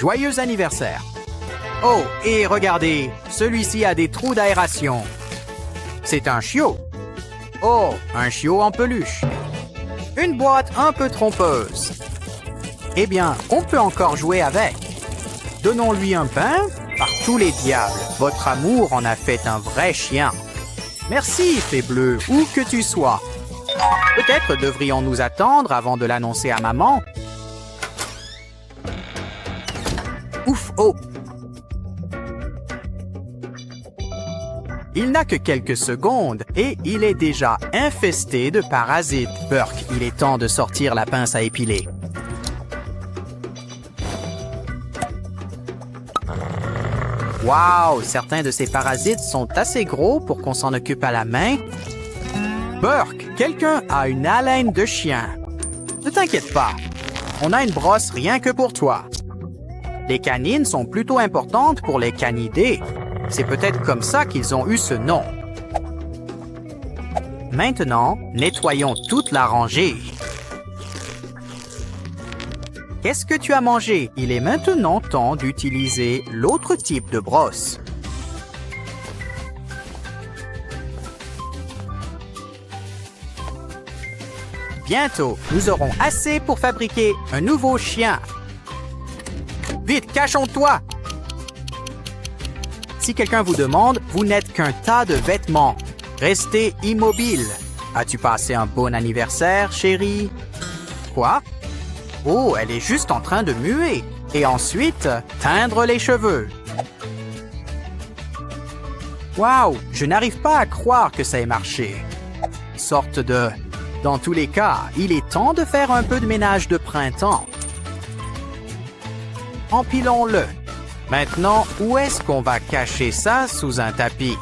Joyeux anniversaire! Oh, et regardez, celui-ci a des trous d'aération. C'est un chiot. Oh, un chiot en peluche. Une boîte un peu trompeuse. Eh bien, on peut encore jouer avec. Donnons-lui un pain. Par tous les diables, votre amour en a fait un vrai chien. Merci, fée bleue, où que tu sois. Peut-être devrions-nous attendre avant de l'annoncer à maman. Ouf, oh! Il n'a que quelques secondes et il est déjà infesté de parasites. Burke, il est temps de sortir la pince à épiler. Wow, certains de ces parasites sont assez gros pour qu'on s'en occupe à la main. Burke, quelqu'un a une haleine de chien. Ne t'inquiète pas, on a une brosse rien que pour toi. Les canines sont plutôt importantes pour les canidés. C'est peut-être comme ça qu'ils ont eu ce nom. Maintenant, nettoyons toute la rangée. Qu'est-ce que tu as mangé? Il est maintenant temps d'utiliser l'autre type de brosse. Bientôt, nous aurons assez pour fabriquer un nouveau chien. Vite, cachons-toi! Si quelqu'un vous demande, vous n'êtes qu'un tas de vêtements. Restez immobile. As-tu passé un bon anniversaire, chérie? Quoi? Oh, elle est juste en train de muer. Et ensuite, teindre les cheveux. Waouh, je n'arrive pas à croire que ça ait marché. Sorte de... Dans tous les cas, il est temps de faire un peu de ménage de printemps. Empilons-le. Maintenant, où est-ce qu'on va cacher ça sous un tapis?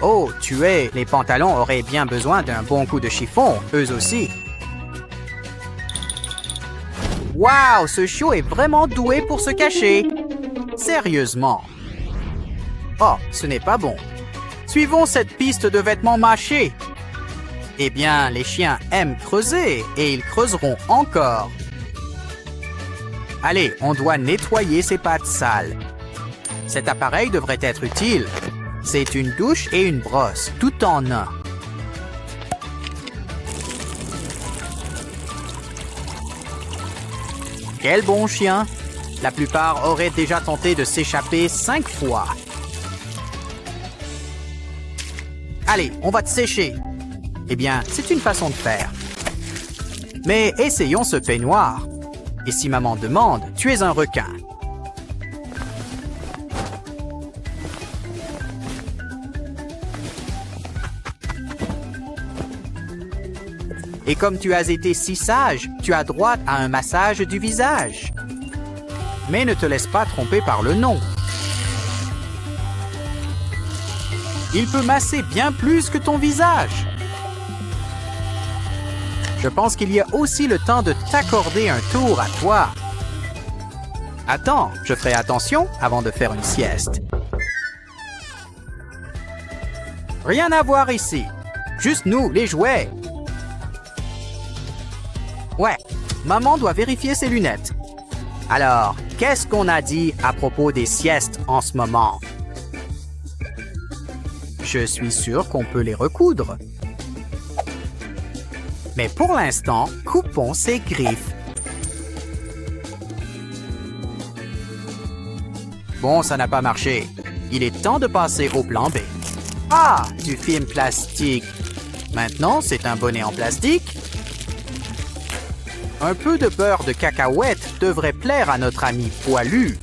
Oh, les pantalons auraient bien besoin d'un bon coup de chiffon, eux aussi. Waouh, ce chiot est vraiment doué pour se cacher. Sérieusement. Oh, ce n'est pas bon. Suivons cette piste de vêtements mâchés. Eh bien, les chiens aiment creuser et ils creuseront encore. Allez, on doit nettoyer ces pattes sales. Cet appareil devrait être utile. C'est une douche et une brosse, tout en un. Quel bon chien! La plupart auraient déjà tenté de s'échapper 5 fois. Allez, on va te sécher. Eh bien, c'est une façon de faire. Mais essayons ce peignoir. Et si maman demande, tu es un requin. Et comme tu as été si sage, tu as droit à un massage du visage. Mais ne te laisse pas tromper par le nom. Il peut masser bien plus que ton visage. Je pense qu'il y a aussi le temps de t'accorder un tour à toi. Attends, je ferai attention avant de faire une sieste. Rien à voir ici. Juste nous, les jouets. Ouais, maman doit vérifier ses lunettes. Alors, qu'est-ce qu'on a dit à propos des siestes en ce moment? Je suis sûr qu'on peut les recoudre. Mais pour l'instant, coupons ses griffes. Bon, ça n'a pas marché. Il est temps de passer au plan B. Ah, du film plastique. Maintenant, c'est un bonnet en plastique. Un peu de beurre de cacahuète devrait plaire à notre ami poilu.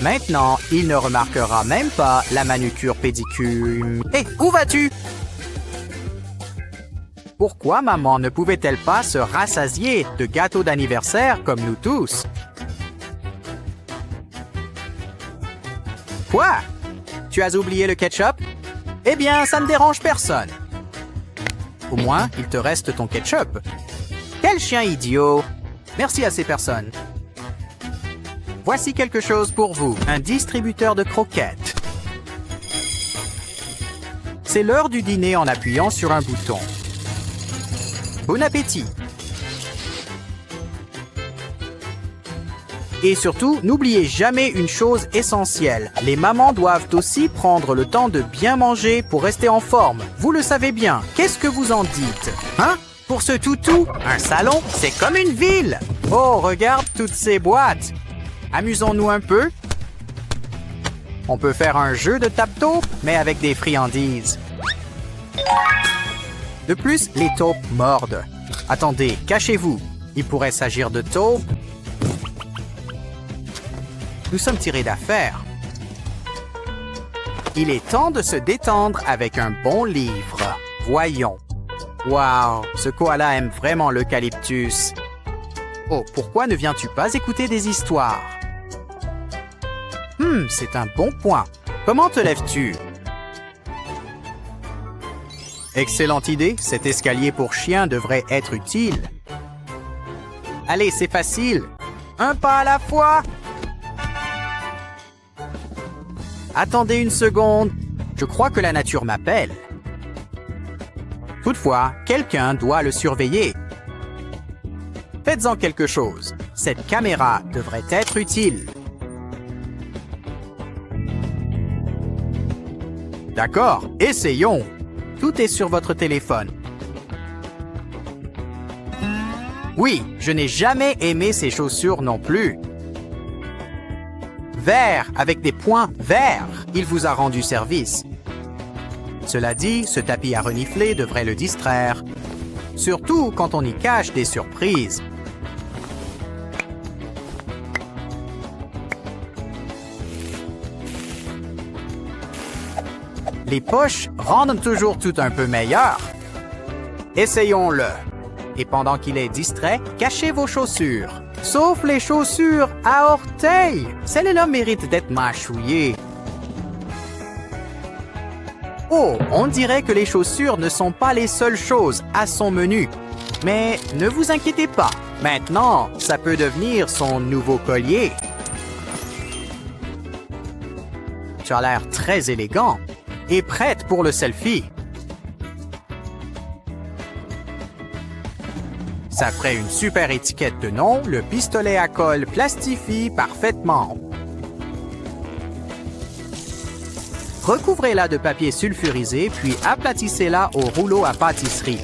Maintenant, il ne remarquera même pas la manucure pédicure. Hé, où vas-tu? Pourquoi maman ne pouvait-elle pas se rassasier de gâteaux d'anniversaire comme nous tous? Quoi? Tu as oublié le ketchup? Eh bien, ça ne dérange personne. Au moins, il te reste ton ketchup. Quel chien idiot! Merci à ces personnes. Voici quelque chose pour vous, un distributeur de croquettes. C'est l'heure du dîner en appuyant sur un bouton. Bon appétit! Et surtout, n'oubliez jamais une chose essentielle. Les mamans doivent aussi prendre le temps de bien manger pour rester en forme. Vous le savez bien. Qu'est-ce que vous en dites? Hein? Pour ce toutou, un salon, c'est comme une ville. Oh, regarde toutes ces boîtes. Amusons-nous un peu. On peut faire un jeu de tape-taupe, mais avec des friandises. De plus, les taupes mordent. Attendez, cachez-vous. Il pourrait s'agir de taupes. Nous sommes tirés d'affaire. Il est temps de se détendre avec un bon livre. Voyons. Wow, ce koala aime vraiment l'eucalyptus. Oh, pourquoi ne viens-tu pas écouter des histoires? C'est un bon point. Comment te lèves-tu? Excellente idée, cet escalier pour chien devrait être utile. Allez, c'est facile. Un pas à la fois. Attendez une seconde. Je crois que la nature m'appelle. Toutefois, quelqu'un doit le surveiller. Faites-en quelque chose. Cette caméra devrait être utile. D'accord, essayons. Tout est sur votre téléphone. Oui, je n'ai jamais aimé ces chaussures non plus. Vert, avec des points verts, il vous a rendu service. Cela dit, ce tapis à renifler devrait le distraire. Surtout quand on y cache des surprises. Les poches rendent toujours tout un peu meilleur. Essayons-le. Et pendant qu'il est distrait, cachez vos chaussures. Sauf les chaussures à orteils. Celles-là méritent d'être mâchouillées. Oh, on dirait que les chaussures ne sont pas les seules choses à son menu. Mais ne vous inquiétez pas. Maintenant, ça peut devenir son nouveau collier. Tu as l'air très élégant. Et prête pour le selfie. Ça ferait une super étiquette de nom, le pistolet à colle plastifie parfaitement. Recouvrez-la de papier sulfurisé, puis aplatissez-la au rouleau à pâtisserie.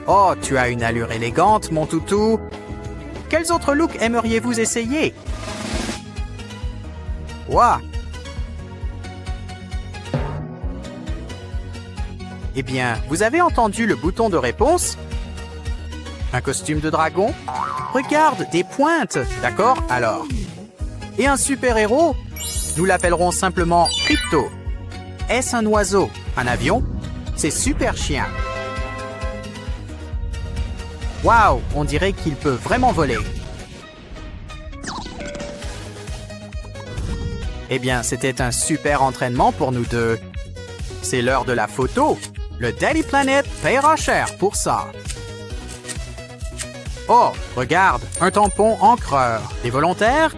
Oh, tu as une allure élégante, mon toutou. Quels autres looks aimeriez-vous essayer? Ouah! Eh bien, vous avez entendu le bouton de réponse? Un costume de dragon? Regarde, des pointes! D'accord, alors. Et un super-héros? Nous l'appellerons simplement Crypto. Est-ce un oiseau? Un avion? C'est super chien. Waouh, on dirait qu'il peut vraiment voler. Eh bien, c'était un super entraînement pour nous deux. C'est l'heure de la photo. Le Daily Planet paiera cher pour ça. Oh, regarde, un tampon encreur. T'es volontaire?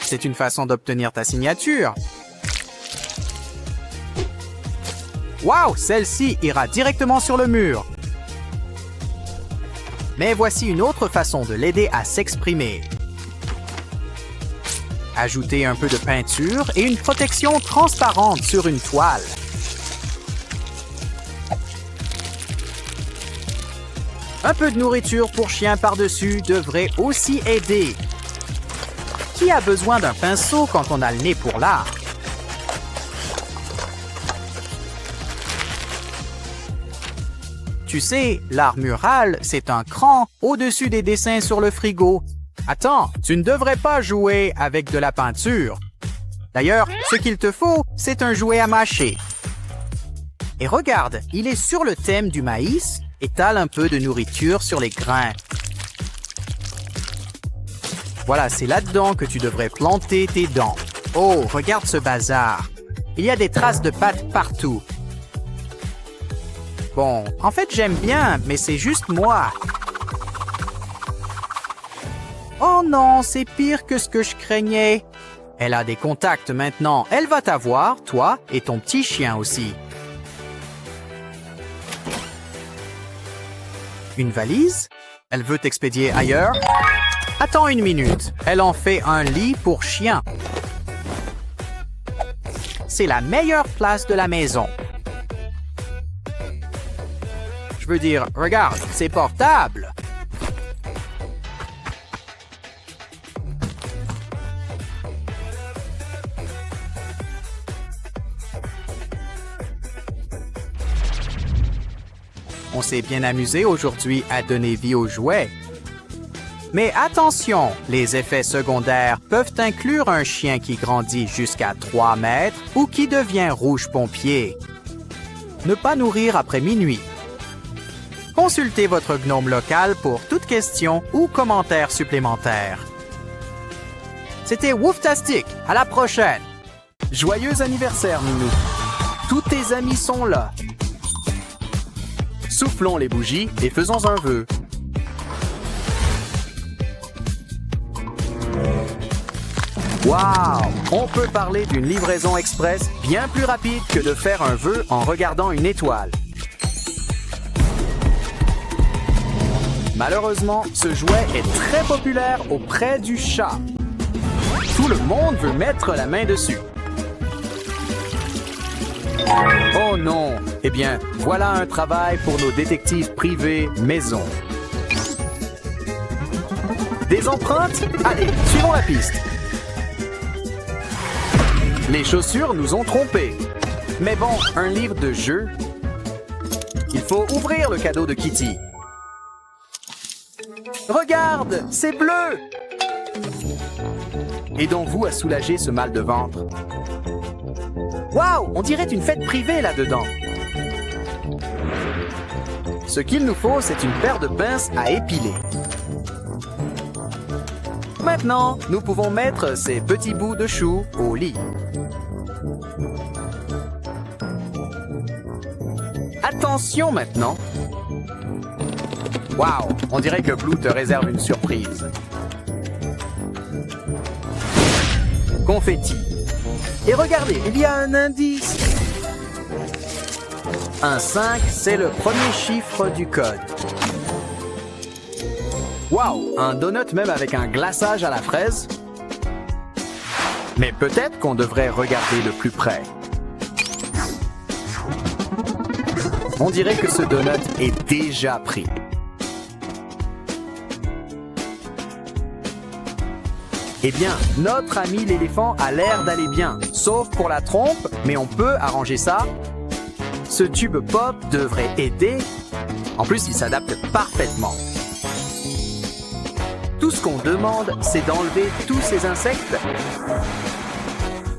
C'est une façon d'obtenir ta signature. Waouh, celle-ci ira directement sur le mur. Mais voici une autre façon de l'aider à s'exprimer. Ajoutez un peu de peinture et une protection transparente sur une toile. Un peu de nourriture pour chien par-dessus devrait aussi aider. Qui a besoin d'un pinceau quand on a le nez pour l'art? Tu sais, l'art mural, c'est un cran au-dessus des dessins sur le frigo. Attends, tu ne devrais pas jouer avec de la peinture. D'ailleurs, ce qu'il te faut, c'est un jouet à mâcher. Et regarde, il est sur le thème du maïs. Étale un peu de nourriture sur les grains. Voilà, c'est là-dedans que tu devrais planter tes dents. Oh, regarde ce bazar. Il y a des traces de pâtes partout. Bon, en fait, j'aime bien, mais c'est juste moi. Oh non, c'est pire que ce que je craignais. Elle a des contacts maintenant. Elle va t'avoir, toi et ton petit chien aussi. Une valise? Elle veut expédier ailleurs? Attends une minute. Elle en fait un lit pour chien. C'est la meilleure place de la maison. Je veux dire, regarde, c'est portable. On s'est bien amusé aujourd'hui à donner vie aux jouets. Mais attention, les effets secondaires peuvent inclure un chien qui grandit jusqu'à 3 mètres ou qui devient rouge pompier. Ne pas nourrir après minuit. Consultez votre gnome local pour toute question ou commentaire supplémentaire. C'était Wooftastic. À la prochaine! Joyeux anniversaire, Minou! Tous tes amis sont là. Soufflons les bougies et faisons un vœu. Wow! On peut parler d'une livraison express bien plus rapide que de faire un vœu en regardant une étoile. Malheureusement, ce jouet est très populaire auprès du chat. Tout le monde veut mettre la main dessus. Oh non! Eh bien, voilà un travail pour nos détectives privés maison. Des empreintes? Allez, suivons la piste. Les chaussures nous ont trompés. Mais bon, un livre de jeu. Il faut ouvrir le cadeau de Kitty. Regarde, c'est bleu! Aidons-vous à soulager ce mal de ventre. Waouh, on dirait une fête privée là-dedans. Ce qu'il nous faut, c'est une paire de pinces à épiler. Maintenant, nous pouvons mettre ces petits bouts de chou au lit. Attention maintenant. Waouh, on dirait que Blue te réserve une surprise. Confetti. Et regardez, il y a un indice. Un 5, c'est le premier chiffre du code. Waouh, un donut même avec un glaçage à la fraise. Mais peut-être qu'on devrait regarder de plus près. On dirait que ce donut est déjà pris. Eh bien, notre ami l'éléphant a l'air d'aller bien, sauf pour la trompe, mais on peut arranger ça. Ce tube pop devrait aider. En plus, il s'adapte parfaitement. Tout ce qu'on demande, c'est d'enlever tous ces insectes.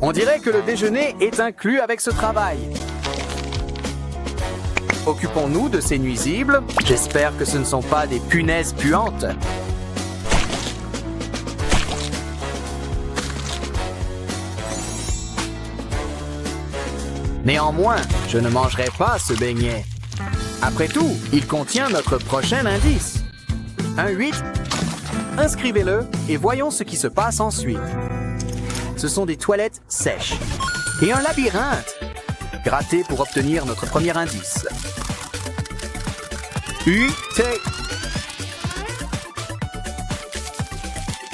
On dirait que le déjeuner est inclus avec ce travail. Occupons-nous de ces nuisibles. J'espère que ce ne sont pas des punaises puantes. Néanmoins, je ne mangerai pas ce beignet. Après tout, il contient notre prochain indice. Un 8. Inscrivez-le et voyons ce qui se passe ensuite. Ce sont des toilettes sèches. Et un labyrinthe. Grattez pour obtenir notre premier indice. U-T.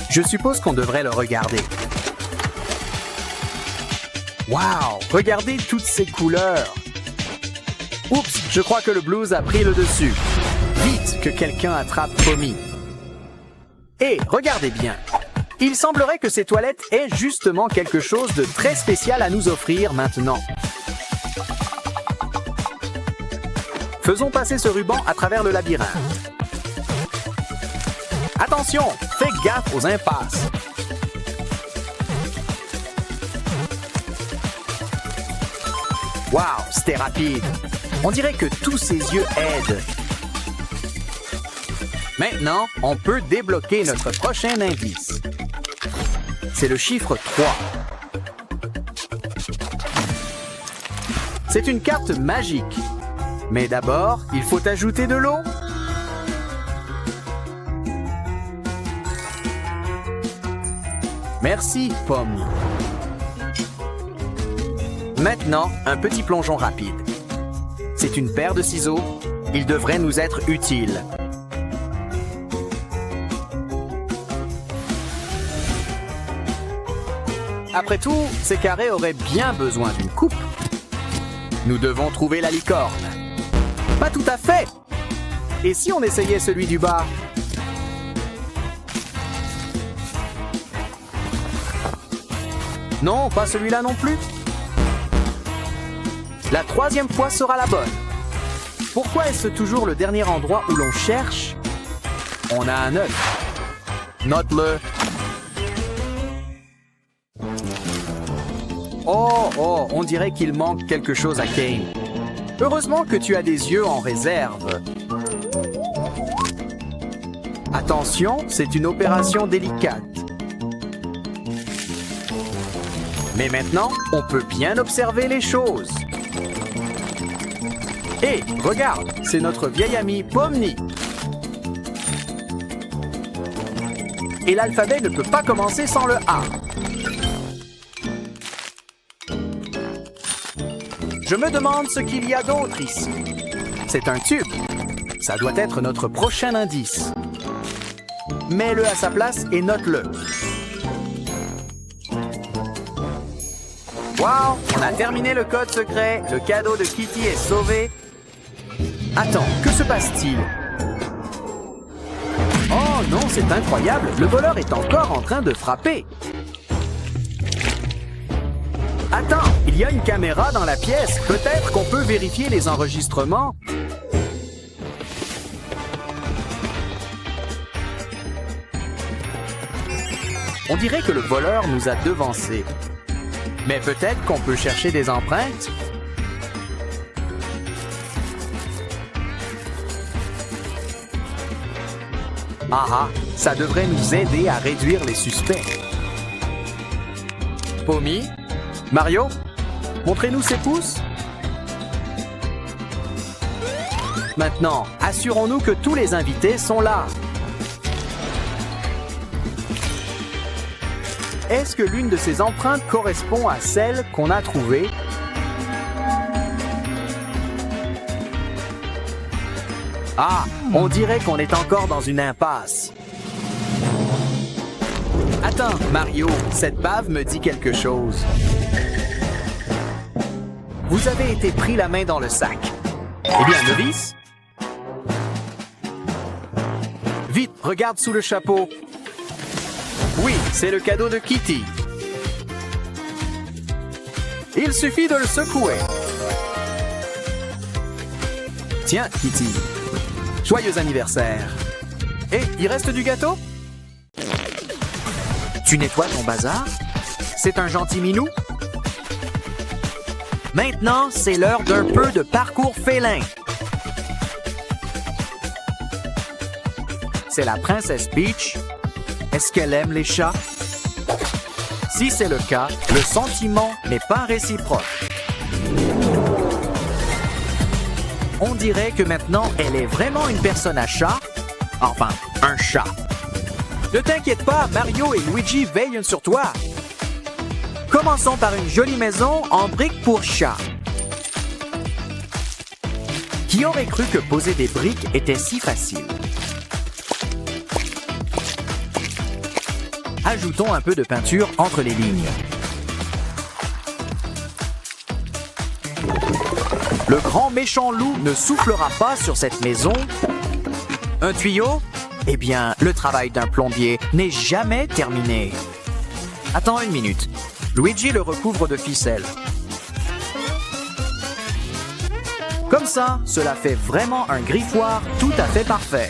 Je suppose qu'on devrait le regarder. Wow! Regardez toutes ces couleurs! Oups! Je crois que le blues a pris le dessus. Vite que quelqu'un attrape Pommy. Et regardez bien! Il semblerait que ces toilettes aient justement quelque chose de très spécial à nous offrir maintenant. Faisons passer ce ruban à travers le labyrinthe. Attention! Faites gaffe aux impasses! Wow, c'était rapide. On dirait que tous ces yeux aident. Maintenant, on peut débloquer notre prochain indice. C'est le chiffre 3. C'est une carte magique. Mais d'abord, il faut ajouter de l'eau. Merci, Pomme. Maintenant, un petit plongeon rapide. C'est une paire de ciseaux. Il devrait nous être utile. Après tout, ces carrés auraient bien besoin d'une coupe. Nous devons trouver la licorne. Pas tout à fait. Et si on essayait celui du bas? Non, pas celui-là non plus. La troisième fois sera la bonne. Pourquoi est-ce toujours le dernier endroit où l'on cherche? On a un œuf. Note-le. Oh, on dirait qu'il manque quelque chose à Kane. Heureusement que tu as des yeux en réserve. Attention, c'est une opération délicate. Mais maintenant, on peut bien observer les choses. Hé, regarde, c'est notre vieil ami Pomni. Et l'alphabet ne peut pas commencer sans le A. Je me demande ce qu'il y a d'autre ici. C'est un tube. Ça doit être notre prochain indice. Mets-le à sa place et note-le. Wow, on a terminé le code secret. Le cadeau de Kitty est sauvé. Attends, que se passe-t-il? Oh non, c'est incroyable. Le voleur est encore en train de frapper. Attends, il y a une caméra dans la pièce. Peut-être qu'on peut vérifier les enregistrements. On dirait que le voleur nous a devancés. Mais peut-être qu'on peut chercher des empreintes? Ah, ça devrait nous aider à réduire les suspects. Pommy? Mario? Montrez-nous ses pouces. Maintenant, assurons-nous que tous les invités sont là. Est-ce que l'une de ces empreintes correspond à celle qu'on a trouvée? Ah, on dirait qu'on est encore dans une impasse. Attends, Mario, cette bave me dit quelque chose. Vous avez été pris la main dans le sac. Eh bien, novice? Vite, regarde sous le chapeau. Oui, c'est le cadeau de Kitty. Il suffit de le secouer. Tiens, Kitty. Joyeux anniversaire. Et il reste du gâteau? Tu nettoies ton bazar? C'est un gentil minou? Maintenant, c'est l'heure d'un peu de parcours félin. C'est la princesse Peach. Est-ce qu'elle aime les chats? Si c'est le cas, le sentiment n'est pas réciproque. On dirait que maintenant, elle est vraiment une personne à chat. Enfin, un chat. Ne t'inquiète pas, Mario et Luigi veillent sur toi. Commençons par une jolie maison en briques pour chat. Qui aurait cru que poser des briques était si facile? Ajoutons un peu de peinture entre les lignes. Le grand méchant loup ne soufflera pas sur cette maison. Un tuyau? Eh bien, le travail d'un plombier n'est jamais terminé. Attends une minute. Luigi le recouvre de ficelle. Comme ça, cela fait vraiment un griffoir tout à fait parfait.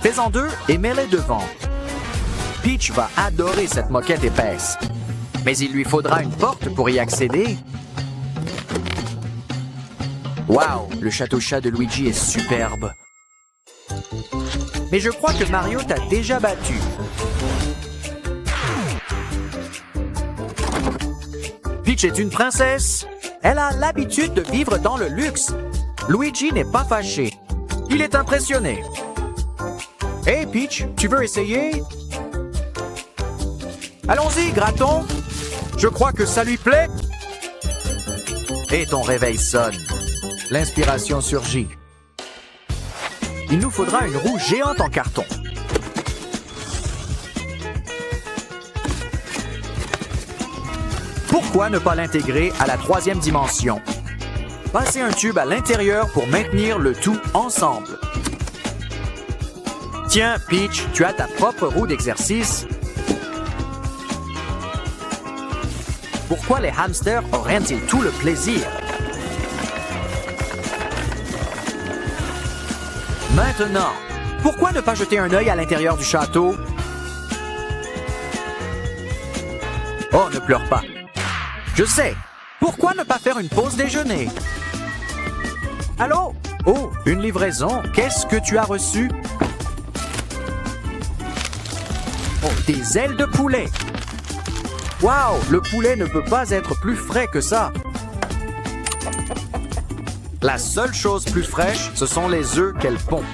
Fais-en deux et mets-les devant. Peach va adorer cette moquette épaisse. Mais il lui faudra une porte pour y accéder. Waouh, le château chat de Luigi est superbe. Mais je crois que Mario t'a déjà battu. Peach est une princesse. Elle a l'habitude de vivre dans le luxe. Luigi n'est pas fâché. Il est impressionné. Hey Peach, tu veux essayer? Allons-y, Graton. Je crois que ça lui plaît. Et ton réveil sonne. L'inspiration surgit. Il nous faudra une roue géante en carton. Pourquoi ne pas l'intégrer à la troisième dimension? Passez un tube à l'intérieur pour maintenir le tout ensemble. Tiens, Peach, tu as ta propre roue d'exercice. Pourquoi les hamsters auraient-ils tout le plaisir? Maintenant, pourquoi ne pas jeter un œil à l'intérieur du château? Oh, ne pleure pas. Je sais. Pourquoi ne pas faire une pause déjeuner? Allô? Oh, une livraison. Qu'est-ce que tu as reçu? Oh, des ailes de poulet. Waouh, le poulet ne peut pas être plus frais que ça. La seule chose plus fraîche, ce sont les œufs qu'elle pond.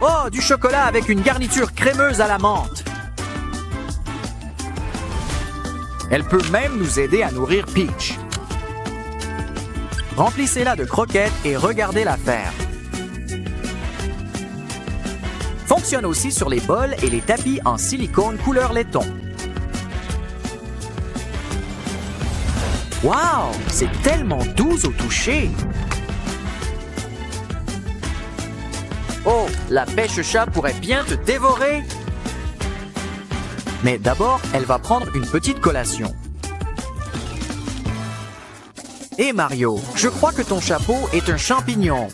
Oh, du chocolat avec une garniture crémeuse à la menthe. Elle peut même nous aider à nourrir Peach. Remplissez-la de croquettes et regardez-la faire. Fonctionne aussi sur les bols et les tapis en silicone couleur laiton. Wow, c'est tellement doux au toucher! Oh, la pêche-chat pourrait bien te dévorer! Mais d'abord, elle va prendre une petite collation. Hé Mario, je crois que ton chapeau est un champignon.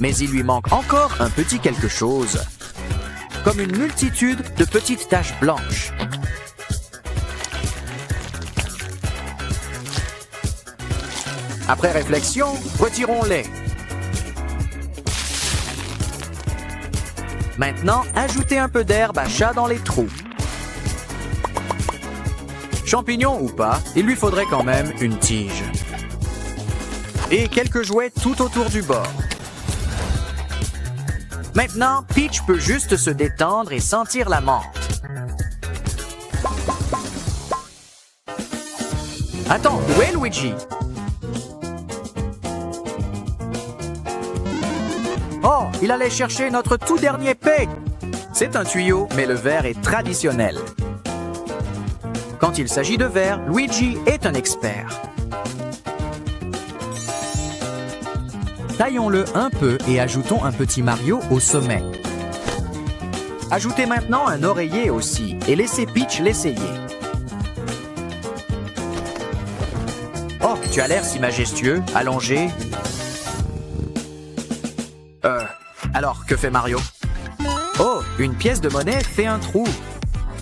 Mais il lui manque encore un petit quelque chose. Comme une multitude de petites taches blanches. Après réflexion, retirons-les. Maintenant, ajoutez un peu d'herbe à chat dans les trous. Champignon ou pas, il lui faudrait quand même une tige. Et quelques jouets tout autour du bord. Maintenant, Peach peut juste se détendre et sentir la menthe. Attends, où est Luigi? Oh, il allait chercher notre tout dernier P. C'est un tuyau, mais le verre est traditionnel. Quand il s'agit de verre, Luigi est un expert. Taillons-le un peu et ajoutons un petit Mario au sommet. Ajoutez maintenant un oreiller aussi et laissez Peach l'essayer. Oh, tu as l'air si majestueux, allongé. Alors, que fait Mario? Oh, une pièce de monnaie fait un trou.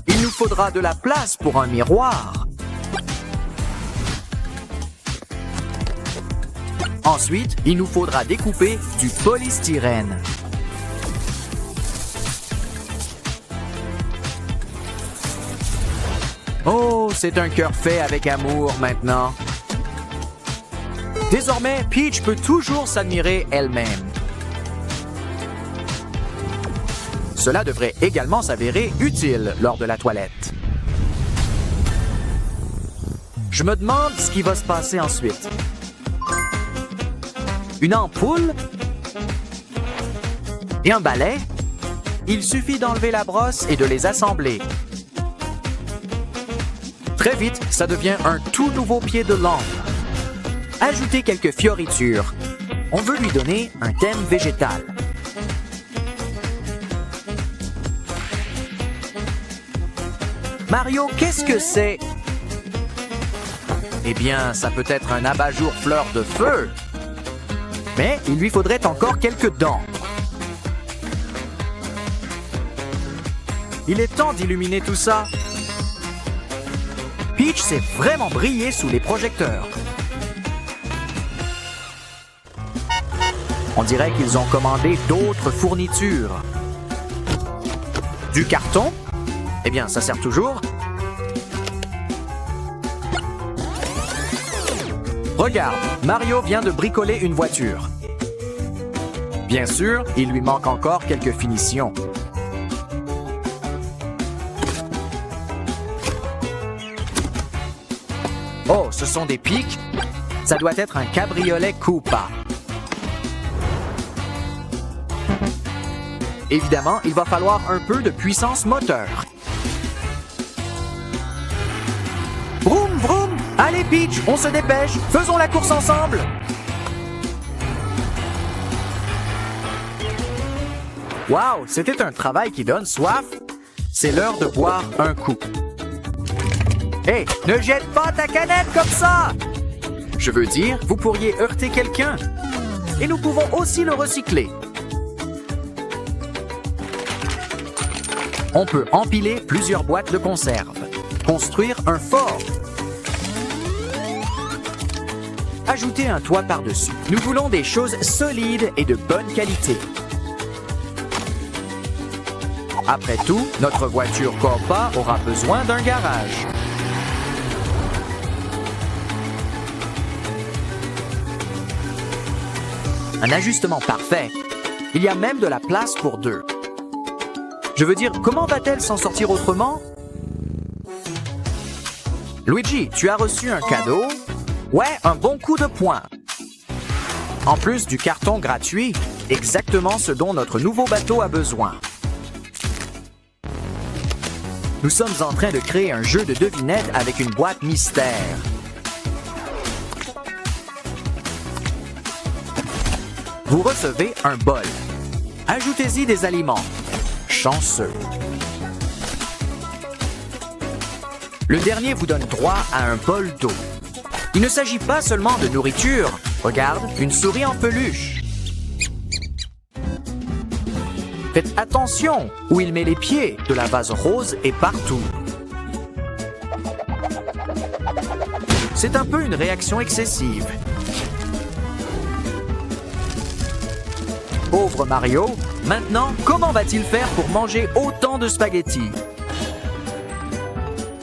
Il nous faudra de la place pour un miroir. Ensuite, il nous faudra découper du polystyrène. Oh, c'est un cœur fait avec amour maintenant. Désormais, Peach peut toujours s'admirer elle-même. Cela devrait également s'avérer utile lors de la toilette. Je me demande ce qui va se passer ensuite. Une ampoule? Et un balai? Il suffit d'enlever la brosse et de les assembler. Très vite, ça devient un tout nouveau pied de lampe. Ajoutez quelques fioritures. On veut lui donner un thème végétal. Mario, qu'est-ce que c'est? Eh bien, ça peut être un abat-jour fleur de feu. Mais il lui faudrait encore quelques dents. Il est temps d'illuminer tout ça. Peach s'est vraiment brillé sous les projecteurs. On dirait qu'ils ont commandé d'autres fournitures. Du carton? Eh bien, ça sert toujours. Regarde, Mario vient de bricoler une voiture. Bien sûr, il lui manque encore quelques finitions. Oh, ce sont des pics? Ça doit être un cabriolet Koopa. Évidemment, il va falloir un peu de puissance moteur. Vroom, vroom! Allez, Peach, on se dépêche! Faisons la course ensemble! Wow, c'était un travail qui donne soif. C'est l'heure de boire un coup. Hé, ne jette pas ta canette comme ça! Je veux dire, vous pourriez heurter quelqu'un. Et nous pouvons aussi le recycler. On peut empiler plusieurs boîtes de conserve. Construire un fort. Ajouter un toit par-dessus. Nous voulons des choses solides et de bonne qualité. Après tout, notre voiture Copa aura besoin d'un garage. Un ajustement parfait. Il y a même de la place pour deux. Je veux dire, comment va-t-elle s'en sortir autrement? Luigi, tu as reçu un cadeau? Ouais, un bon coup de poing. En plus du carton gratuit, exactement ce dont notre nouveau bateau a besoin. Nous sommes en train de créer un jeu de devinettes avec une boîte mystère. Vous recevez un bol. Ajoutez-y des aliments. Chanceux. Le dernier vous donne droit à un bol d'eau. Il ne s'agit pas seulement de nourriture. Regarde, une souris en peluche. Faites attention où il met les pieds. De la vase rose est partout. C'est un peu une réaction excessive. Pauvre Mario, maintenant, comment va-t-il faire pour manger autant de spaghettis?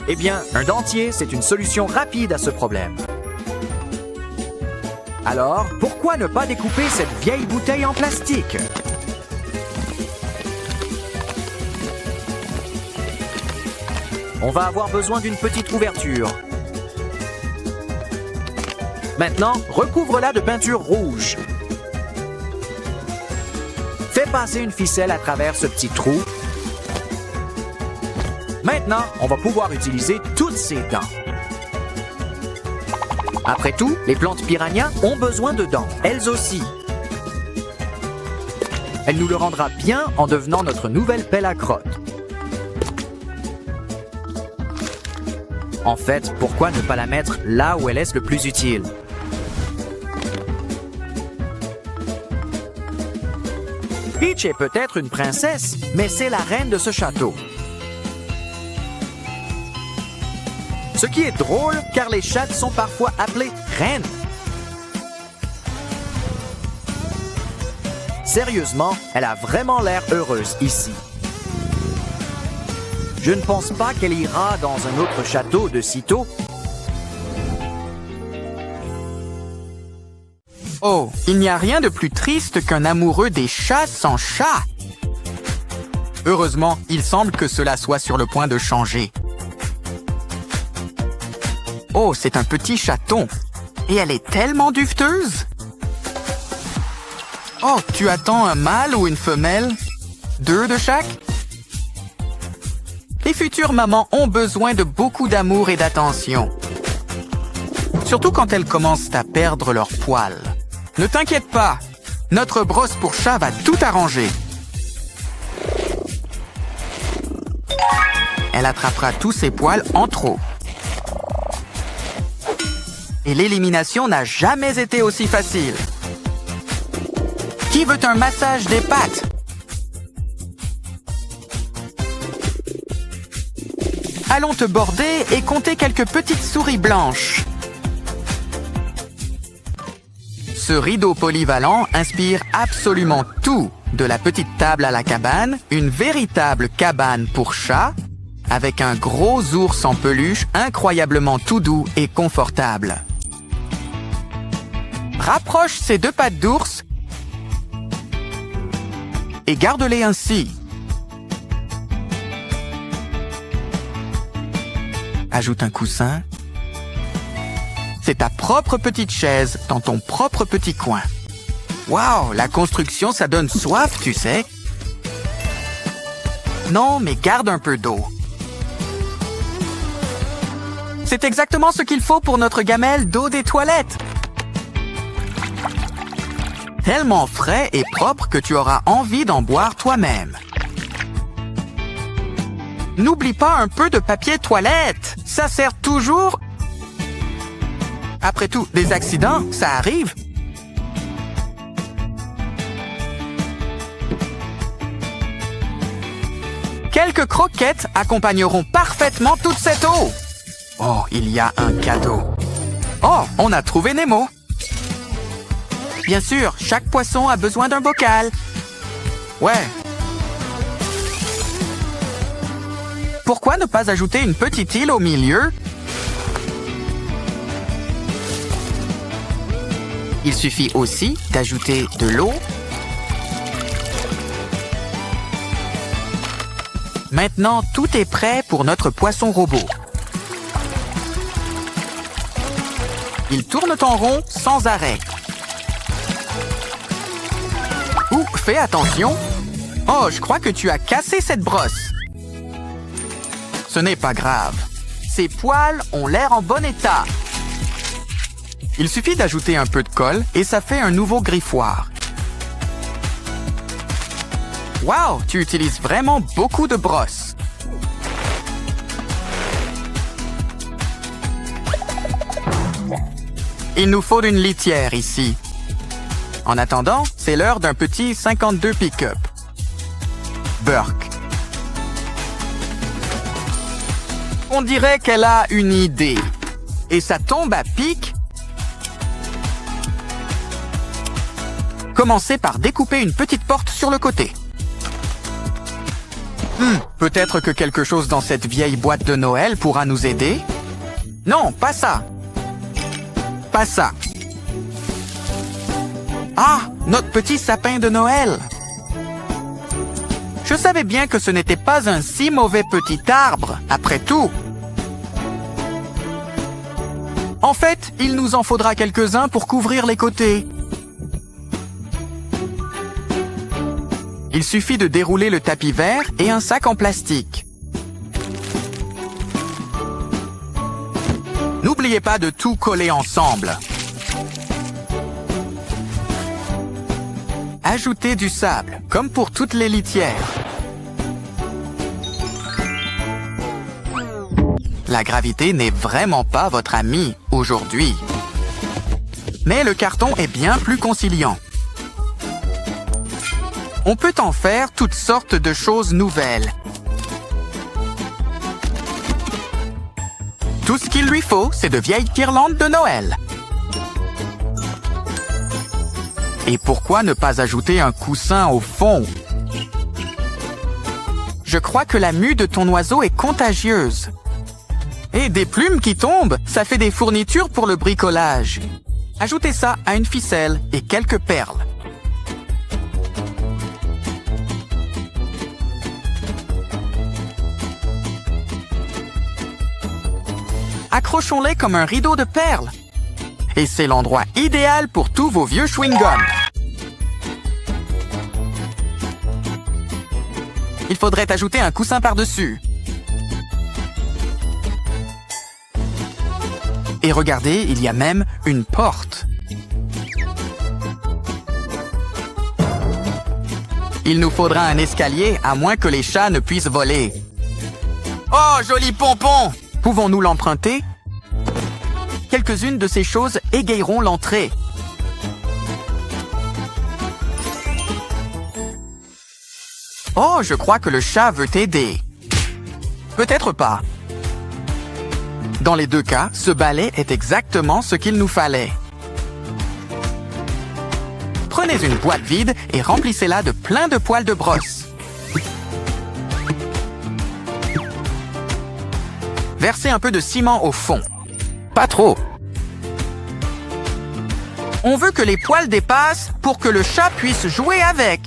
Eh bien, un dentier, c'est une solution rapide à ce problème. Alors, pourquoi ne pas découper cette vieille bouteille en plastique? On va avoir besoin d'une petite ouverture. Maintenant, recouvre-la de peinture rouge. Fais passer une ficelle à travers ce petit trou. Maintenant, on va pouvoir utiliser toutes ces dents. Après tout, les plantes piranhas ont besoin de dents, elles aussi. Elle nous le rendra bien en devenant notre nouvelle pelle à crotte. En fait, pourquoi ne pas la mettre là où elle est le plus utile? Peach est peut-être une princesse, mais c'est la reine de ce château. Ce qui est drôle, car les chattes sont parfois appelées reines. Sérieusement, elle a vraiment l'air heureuse ici. Je ne pense pas qu'elle ira dans un autre château de sitôt. Oh, il n'y a rien de plus triste qu'un amoureux des chats sans chat. Heureusement, il semble que cela soit sur le point de changer. Oh, c'est un petit chaton. Et elle est tellement duveteuse. Oh, tu attends un mâle ou une femelle? 2 de chaque? Les futures mamans ont besoin de beaucoup d'amour et d'attention. Surtout quand elles commencent à perdre leurs poils. Ne t'inquiète pas, notre brosse pour chat va tout arranger. Elle attrapera tous ses poils en trop. Et l'élimination n'a jamais été aussi facile. Qui veut un massage des pattes? Allons te border et compter quelques petites souris blanches. Ce rideau polyvalent inspire absolument tout. De la petite table à la cabane, une véritable cabane pour chat, avec un gros ours en peluche incroyablement tout doux et confortable. Rapproche ces 2 pattes d'ours et garde-les ainsi. Ajoute un coussin. C'est ta propre petite chaise dans ton propre petit coin. Waouh, la construction, ça donne soif, tu sais. Non, mais garde un peu d'eau. C'est exactement ce qu'il faut pour notre gamelle d'eau des toilettes. Tellement frais et propre que tu auras envie d'en boire toi-même. N'oublie pas un peu de papier toilette. Ça sert toujours. Après tout, des accidents, ça arrive. Quelques croquettes accompagneront parfaitement toute cette eau. Oh, il y a un cadeau. Oh, on a trouvé Nemo. Bien sûr, chaque poisson a besoin d'un bocal. Ouais. Pourquoi ne pas ajouter une petite île au milieu? Il suffit aussi d'ajouter de l'eau. Maintenant, tout est prêt pour notre poisson robot. Il tourne en rond sans arrêt. Ouh, fais attention. Oh, je crois que tu as cassé cette brosse. Ce n'est pas grave. Ses poils ont l'air en bon état. Il suffit d'ajouter un peu de colle et ça fait un nouveau griffoir. Wow, tu utilises vraiment beaucoup de brosses. Il nous faut une litière ici. En attendant, c'est l'heure d'un petit 52 pick-up. Burke. On dirait qu'elle a une idée. Et ça tombe à pic. Commencez par découper une petite porte sur le côté. Peut-être que quelque chose dans cette vieille boîte de Noël pourra nous aider? Non, pas ça. Pas ça. Ah, notre petit sapin de Noël. Je savais bien que ce n'était pas un si mauvais petit arbre, après tout. En fait, il nous en faudra quelques-uns pour couvrir les côtés. Il suffit de dérouler le tapis vert et un sac en plastique. N'oubliez pas de tout coller ensemble. Ajoutez du sable, comme pour toutes les litières. La gravité n'est vraiment pas votre amie aujourd'hui. Mais le carton est bien plus conciliant. On peut en faire toutes sortes de choses nouvelles. Tout ce qu'il lui faut, c'est de vieilles guirlandes de Noël. Et pourquoi ne pas ajouter un coussin au fond? Je crois que la mue de ton oiseau est contagieuse. Et des plumes qui tombent, ça fait des fournitures pour le bricolage. Ajoutez ça à une ficelle et quelques perles. Accrochons-les comme un rideau de perles. Et c'est l'endroit idéal pour tous vos vieux chewing-gums. Il faudrait ajouter un coussin par-dessus. Et regardez, il y a même une porte. Il nous faudra un escalier, à moins que les chats ne puissent voler. Oh, joli pompon! Pouvons-nous l'emprunter? Quelques-unes de ces choses égayeront l'entrée. Oh, je crois que le chat veut t'aider. Peut-être pas. Dans les deux cas, ce balai est exactement ce qu'il nous fallait. Prenez une boîte vide et remplissez-la de plein de poils de brosse. Versez un peu de ciment au fond. Pas trop. On veut que les poils dépassent pour que le chat puisse jouer avec.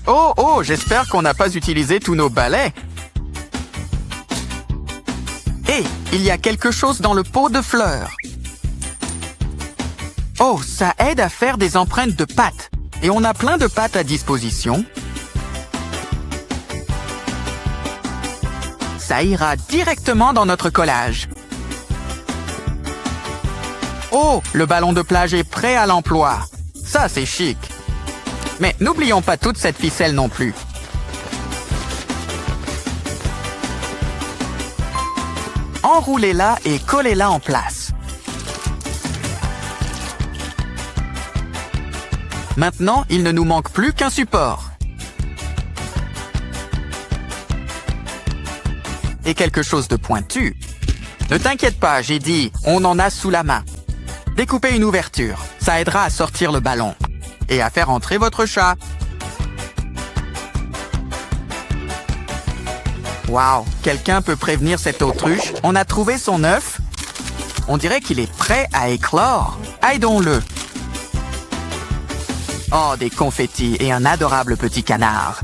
Oh, j'espère qu'on n'a pas utilisé tous nos balais. Hé, il y a quelque chose dans le pot de fleurs. Oh, ça aide à faire des empreintes de pattes. Et on a plein de pâtes à disposition. Ça ira directement dans notre collage. Oh, le ballon de plage est prêt à l'emploi. Ça, c'est chic. Mais n'oublions pas toute cette ficelle non plus. Enroulez-la et collez-la en place. Maintenant, il ne nous manque plus qu'un support. Et quelque chose de pointu. Ne t'inquiète pas, j'ai dit, on en a sous la main. Découpez une ouverture, ça aidera à sortir le ballon. Et à faire entrer votre chat. Wow, quelqu'un peut prévenir cette autruche? On a trouvé son œuf. On dirait qu'il est prêt à éclore. Aidons-le. Oh, des confettis et un adorable petit canard.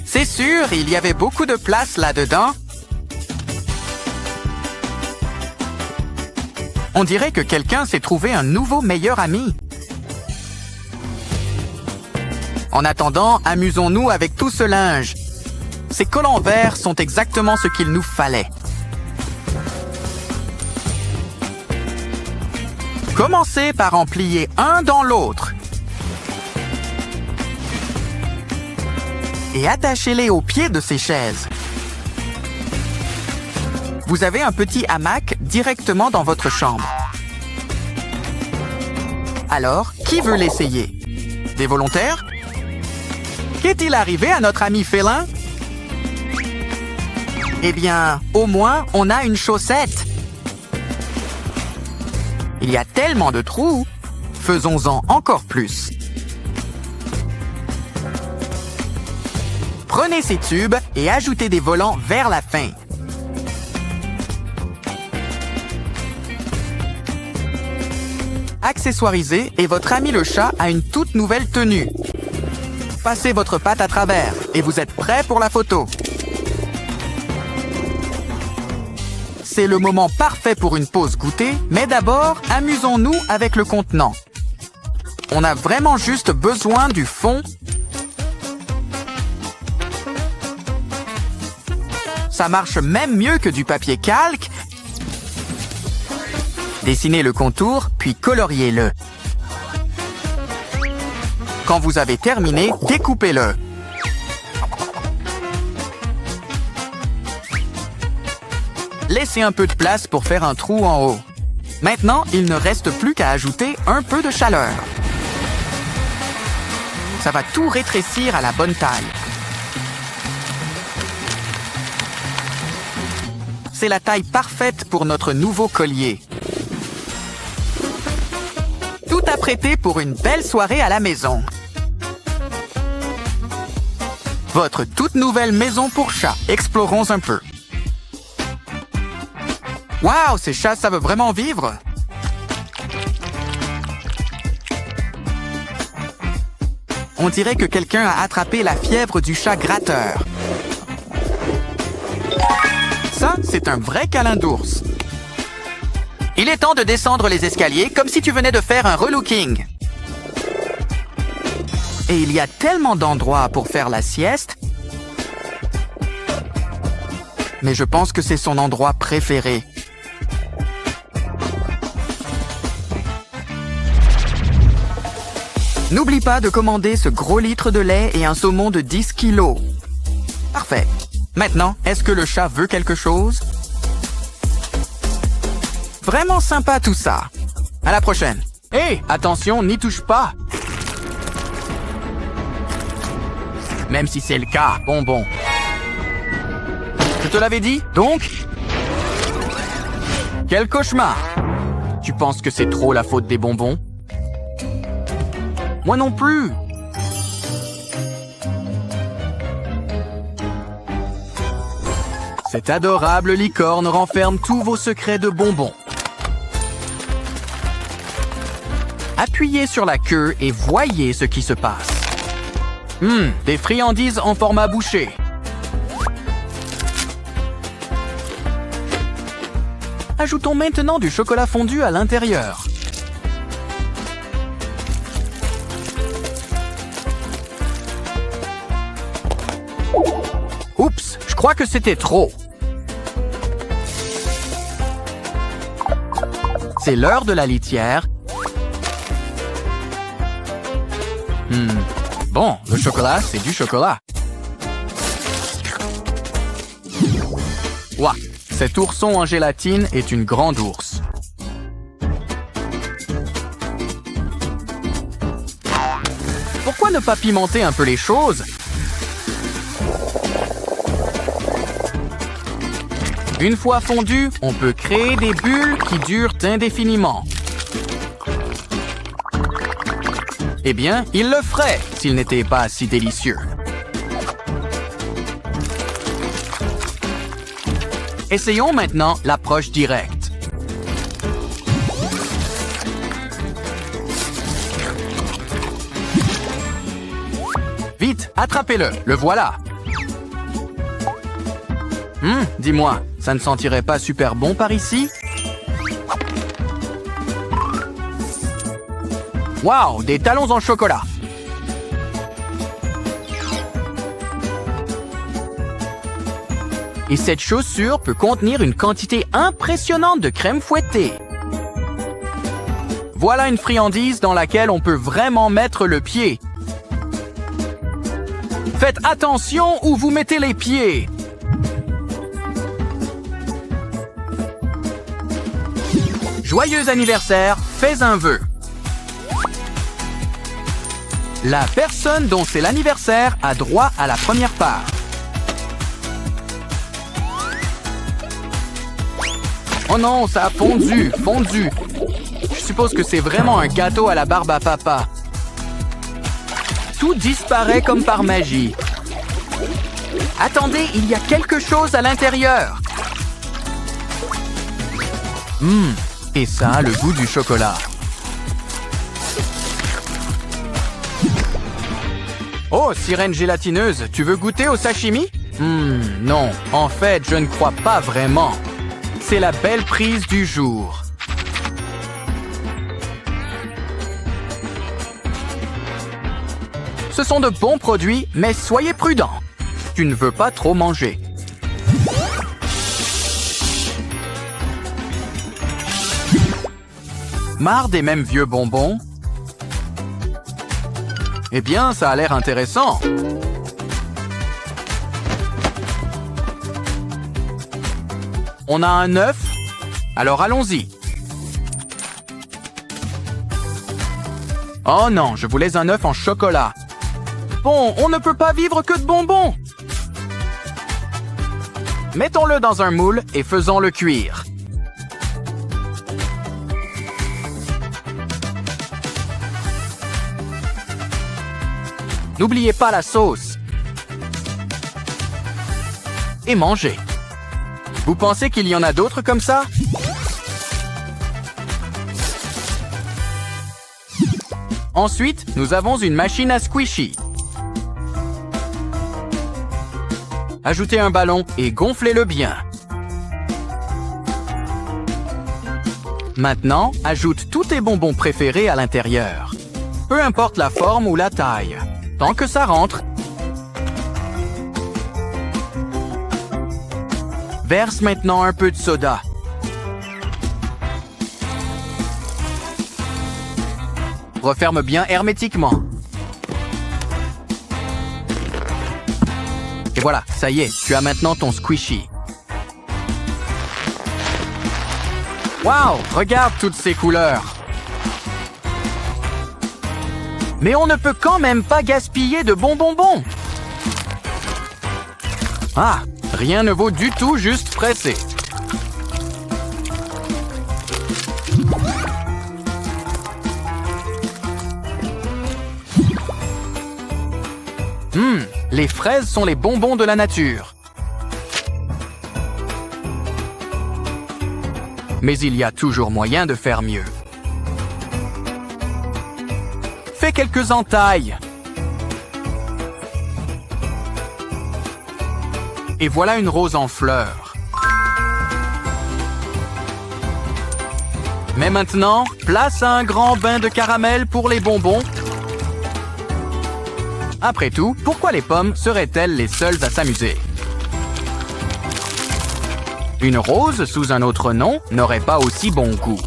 C'est sûr, il y avait beaucoup de place là-dedans. On dirait que quelqu'un s'est trouvé un nouveau meilleur ami. En attendant, amusons-nous avec tout ce linge. Ces collants verts sont exactement ce qu'il nous fallait. Commencez par en plier un dans l'autre. Et attachez-les au pied de ces chaises. Vous avez un petit hamac directement dans votre chambre. Alors, qui veut l'essayer? Des volontaires? Qu'est-il arrivé à notre ami félin? Eh bien, au moins, on a une chaussette. Il y a tellement de trous. Faisons-en encore plus. Prenez ces tubes et ajoutez des volants vers la fin. Accessoirisez et votre ami le chat a une toute nouvelle tenue. Passez votre patte à travers et vous êtes prêt pour la photo. C'est le moment parfait pour une pause goûter, mais d'abord, amusons-nous avec le contenant. On a vraiment juste besoin du fond. Ça marche même mieux que du papier calque. Dessinez le contour, puis coloriez-le. Quand vous avez terminé, découpez-le. Laissez un peu de place pour faire un trou en haut. Maintenant, il ne reste plus qu'à ajouter un peu de chaleur. Ça va tout rétrécir à la bonne taille. C'est la taille parfaite pour notre nouveau collier. Tout apprêté pour une belle soirée à la maison. Votre toute nouvelle maison pour chat. Explorons un peu. Waouh, ces chats savent vraiment vivre! On dirait que quelqu'un a attrapé la fièvre du chat gratteur. Ça, c'est un vrai câlin d'ours. Il est temps de descendre les escaliers comme si tu venais de faire un relooking. Et il y a tellement d'endroits pour faire la sieste. Mais je pense que c'est son endroit préféré. N'oublie pas de commander ce gros litre de lait et un saumon de 10 kilos. Parfait. Maintenant, est-ce que le chat veut quelque chose? Vraiment sympa tout ça. À la prochaine. Hé, attention, n'y touche pas. Même si c'est le cas, bonbon. Je te l'avais dit, donc? Quel cauchemar! Tu penses que c'est trop la faute des bonbons? Moi non plus. Cette adorable licorne renferme tous vos secrets de bonbons. Appuyez sur la queue et voyez ce qui se passe. Des friandises en format bouché. Ajoutons maintenant du chocolat fondu à l'intérieur. Oups, je crois que c'était trop. C'est l'heure de la litière. Bon, le chocolat, c'est du chocolat. Ouah, cet ourson en gélatine est une grande ours. Pourquoi ne pas pimenter un peu les choses? Une fois fondu, on peut créer des bulles qui durent indéfiniment. Eh bien, il le ferait s'il n'était pas si délicieux. Essayons maintenant l'approche directe. Vite, attrapez-le, le voilà. Dis-moi, ça ne sentirait pas super bon par ici? Wow, des talons en chocolat. Et cette chaussure peut contenir une quantité impressionnante de crème fouettée. Voilà une friandise dans laquelle on peut vraiment mettre le pied. Faites attention où vous mettez les pieds. Joyeux anniversaire, fais un vœu. La personne dont c'est l'anniversaire a droit à la première part. Oh non, ça a fondu. Je suppose que c'est vraiment un gâteau à la barbe à papa. Tout disparaît comme par magie. Attendez, il y a quelque chose à l'intérieur. Et ça a le goût du chocolat. Oh, sirène gélatineuse, tu veux goûter au sashimi? Non, en fait, je ne crois pas vraiment. C'est la belle prise du jour. Ce sont de bons produits, mais soyez prudents. Tu ne veux pas trop manger. Marre des mêmes vieux bonbons? Eh bien, ça a l'air intéressant. On a un œuf? Alors allons-y. Oh non, je voulais un œuf en chocolat. Bon, on ne peut pas vivre que de bonbons. Mettons-le dans un moule et faisons-le cuire. N'oubliez pas la sauce. Et mangez. Vous pensez qu'il y en a d'autres comme ça? Ensuite, nous avons une machine à squishy. Ajoutez un ballon et gonflez-le bien. Maintenant, ajoute tous tes bonbons préférés à l'intérieur. Peu importe la forme ou la taille. Tant que ça rentre. Verse maintenant un peu de soda. Referme bien hermétiquement. Et voilà, ça y est, tu as maintenant ton squishy. Wow, regarde toutes ces couleurs. Mais on ne peut quand même pas gaspiller de bons bonbons. Ah, rien ne vaut du tout juste pressé. Les fraises sont les bonbons de la nature. Mais il y a toujours moyen de faire mieux. Fais quelques entailles. Et voilà une rose en fleurs. Mais maintenant, place à un grand bain de caramel pour les bonbons. Après tout, pourquoi les pommes seraient-elles les seules à s'amuser? Une rose sous un autre nom n'aurait pas aussi bon goût.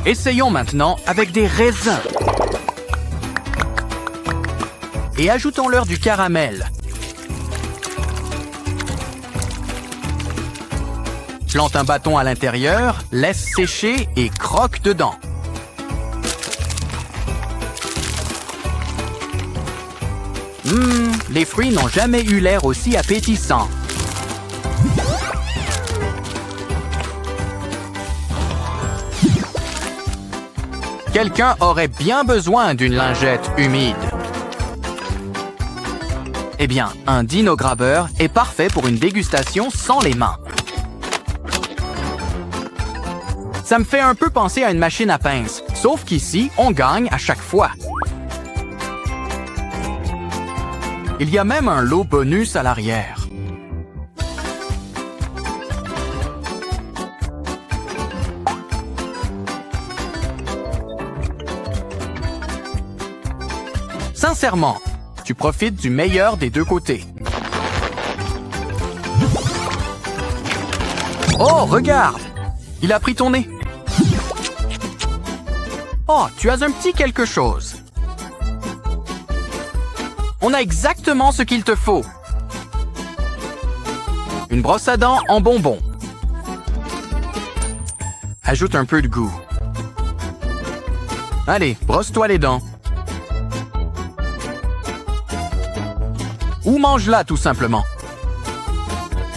Essayons maintenant avec des raisins. Et ajoutons-leur du caramel. Plante un bâton à l'intérieur, laisse sécher et croque dedans. Les fruits n'ont jamais eu l'air aussi appétissants. Quelqu'un aurait bien besoin d'une lingette humide. Eh bien, un dino-grabbeur est parfait pour une dégustation sans les mains. Ça me fait un peu penser à une machine à pince, sauf qu'ici, on gagne à chaque fois. Il y a même un lot bonus à l'arrière. Sincèrement, tu profites du meilleur des deux côtés. Oh, regarde! Il a pris ton nez. Oh, tu as un petit quelque chose. On a exactement ce qu'il te faut. Une brosse à dents en bonbons. Ajoute un peu de goût. Allez, brosse-toi les dents. Ou mange-la tout simplement.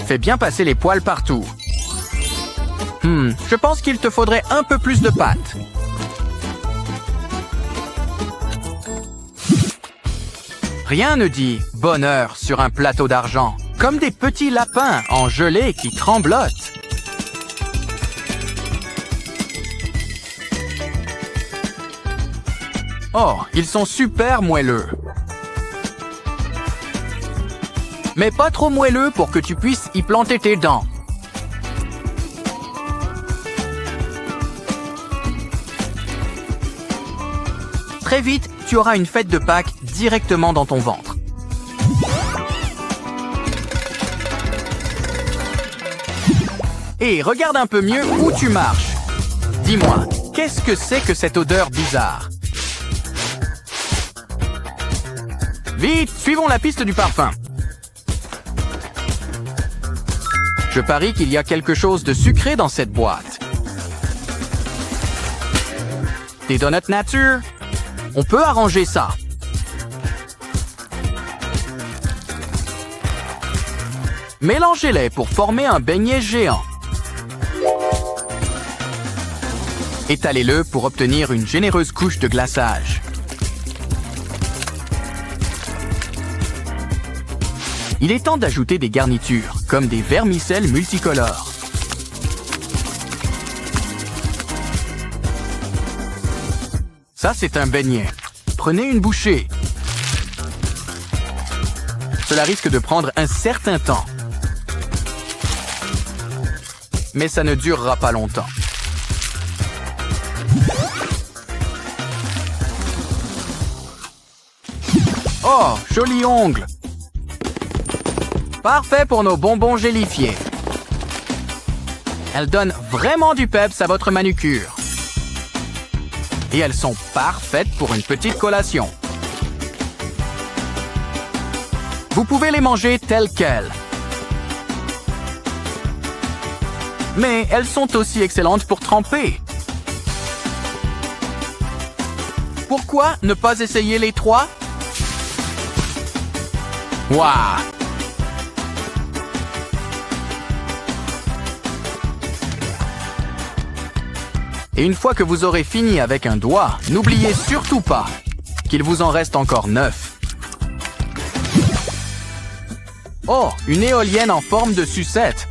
Fais bien passer les poils partout. Je pense qu'il te faudrait un peu plus de pâte. Rien ne dit bonheur sur un plateau d'argent, comme des petits lapins en gelée qui tremblotent. Oh, ils sont super moelleux. Mais pas trop moelleux pour que tu puisses y planter tes dents. Très vite, tu auras une fête de Pâques directement dans ton ventre. Et regarde un peu mieux où tu marches. Dis-moi, qu'est-ce que c'est que cette odeur bizarre? Vite, suivons la piste du parfum. Je parie qu'il y a quelque chose de sucré dans cette boîte. Des donuts nature? On peut arranger ça. Mélangez-les pour former un beignet géant. Étalez-le pour obtenir une généreuse couche de glaçage. Il est temps d'ajouter des garnitures, comme des vermicelles multicolores. Ça, c'est un beignet. Prenez une bouchée. Cela risque de prendre un certain temps. Mais ça ne durera pas longtemps. Oh, joli ongle! Parfait pour nos bonbons gélifiés. Elles donnent vraiment du peps à votre manucure. Et elles sont parfaites pour une petite collation. Vous pouvez les manger telles quelles. Mais elles sont aussi excellentes pour tremper. Pourquoi ne pas essayer les trois? Waouh! Et une fois que vous aurez fini avec un doigt, n'oubliez surtout pas qu'il vous en reste encore 9. Oh, une éolienne en forme de sucette.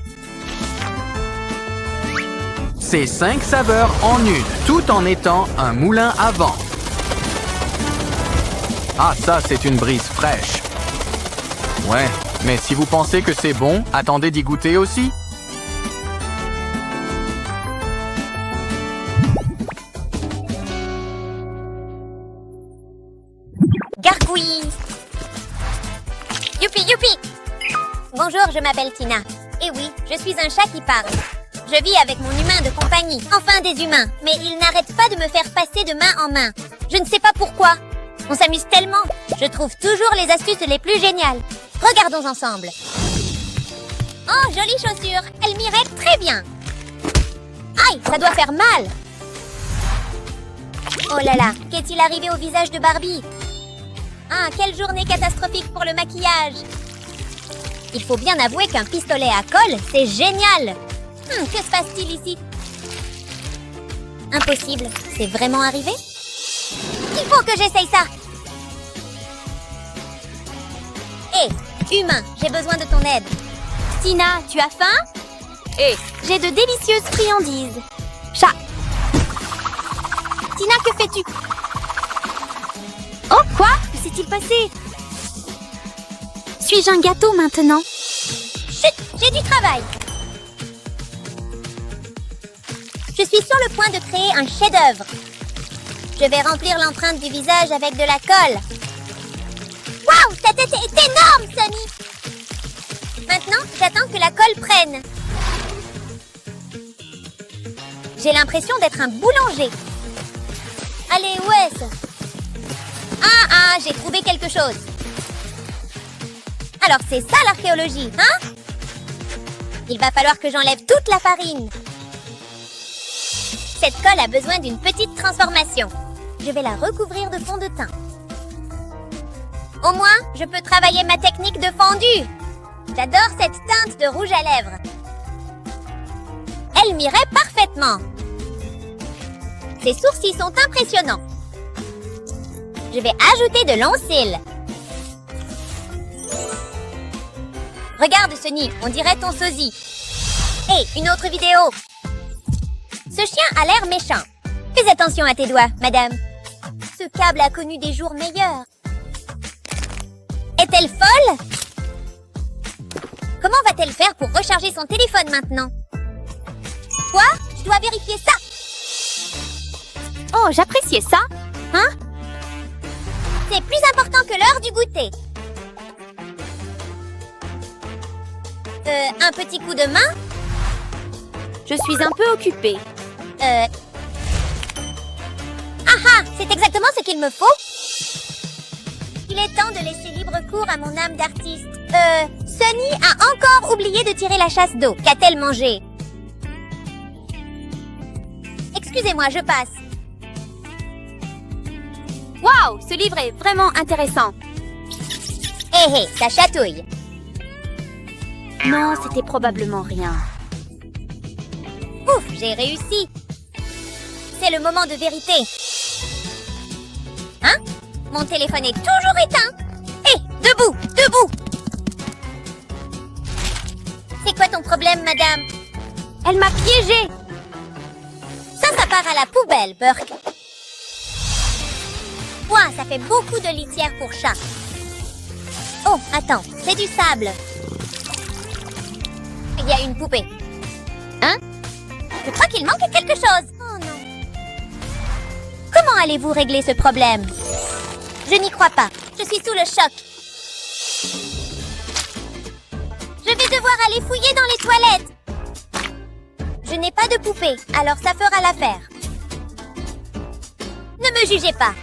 C'est 5 saveurs en une, tout en étant un moulin à vent. Ah, ça, c'est une brise fraîche. Ouais, mais si vous pensez que c'est bon, attendez d'y goûter aussi. Gargouille. Youpi. Youpi, youpi! Bonjour, je m'appelle Tina. Et oui, je suis un chat qui parle. Je vis avec mon humain de compagnie, enfin des humains, mais ils n'arrêtent pas de me faire passer de main en main. Je ne sais pas pourquoi. On s'amuse tellement. Je trouve toujours les astuces les plus géniales. Regardons ensemble. Oh, jolie chaussure. Elle m'irait très bien. Aïe, ça doit faire mal. Oh là là, qu'est-il arrivé au visage de Barbie? Ah, quelle journée catastrophique pour le maquillage. Il faut bien avouer qu'un pistolet à colle, c'est génial. Que se passe-t-il ici? Impossible, c'est vraiment arrivé? Il faut que j'essaye ça. Hé, humain, j'ai besoin de ton aide. Tina, tu as faim? J'ai de délicieuses friandises. Chat. Tina, que fais-tu? Oh, quoi? Que s'est-il passé? Suis-je un gâteau maintenant? Chut, j'ai du travail. Je suis sur le point de créer un chef-d'œuvre. Je vais remplir l'empreinte du visage avec de la colle. Waouh, ta tête est énorme, Sonny! Maintenant, j'attends que la colle prenne. J'ai l'impression d'être un boulanger. Allez, où est-ce? Ah, j'ai trouvé quelque chose. Alors, c'est ça l'archéologie, hein? Il va falloir que j'enlève toute la farine. Cette colle a besoin d'une petite transformation. Je vais la recouvrir de fond de teint. Au moins, je peux travailler ma technique de fondu. J'adore cette teinte de rouge à lèvres. Elle m'irait parfaitement. Ses sourcils sont impressionnants. Je vais ajouter de longs cils. Regarde, Sonny, on dirait ton sosie. Hé, une autre vidéo. Ce chien a l'air méchant. Fais attention à tes doigts, madame. Ce câble a connu des jours meilleurs. Est-elle folle? Comment va-t-elle faire pour recharger son téléphone maintenant? Quoi? Je dois vérifier ça. Oh, j'appréciais ça. Hein? C'est plus important que l'heure du goûter. Un petit coup de main? Je suis un peu occupée. Ah ah, c'est exactement ce qu'il me faut. Il est temps de laisser libre cours à mon âme d'artiste. Sonny a encore oublié de tirer la chasse d'eau. Qu'a-t-elle mangé? Excusez-moi, je passe. Waouh, ce livre est vraiment intéressant. Hé, ça chatouille. Non, c'était probablement rien. Ouf, j'ai réussi. C'est le moment de vérité. Hein? Mon téléphone est toujours éteint. Hé, debout, debout. C'est quoi ton problème, madame? Elle m'a piégée. Ça part à la poubelle, Burke. Ouah, ça fait beaucoup de litière pour chat. Oh, attends, c'est du sable. Il y a une poupée. Hein? Je crois qu'il manque quelque chose. Oh non. Comment allez-vous régler ce problème? Je n'y crois pas. Je suis sous le choc. Je vais devoir aller fouiller dans les toilettes. Je n'ai pas de poupée, alors ça fera l'affaire. Ne me jugez pas.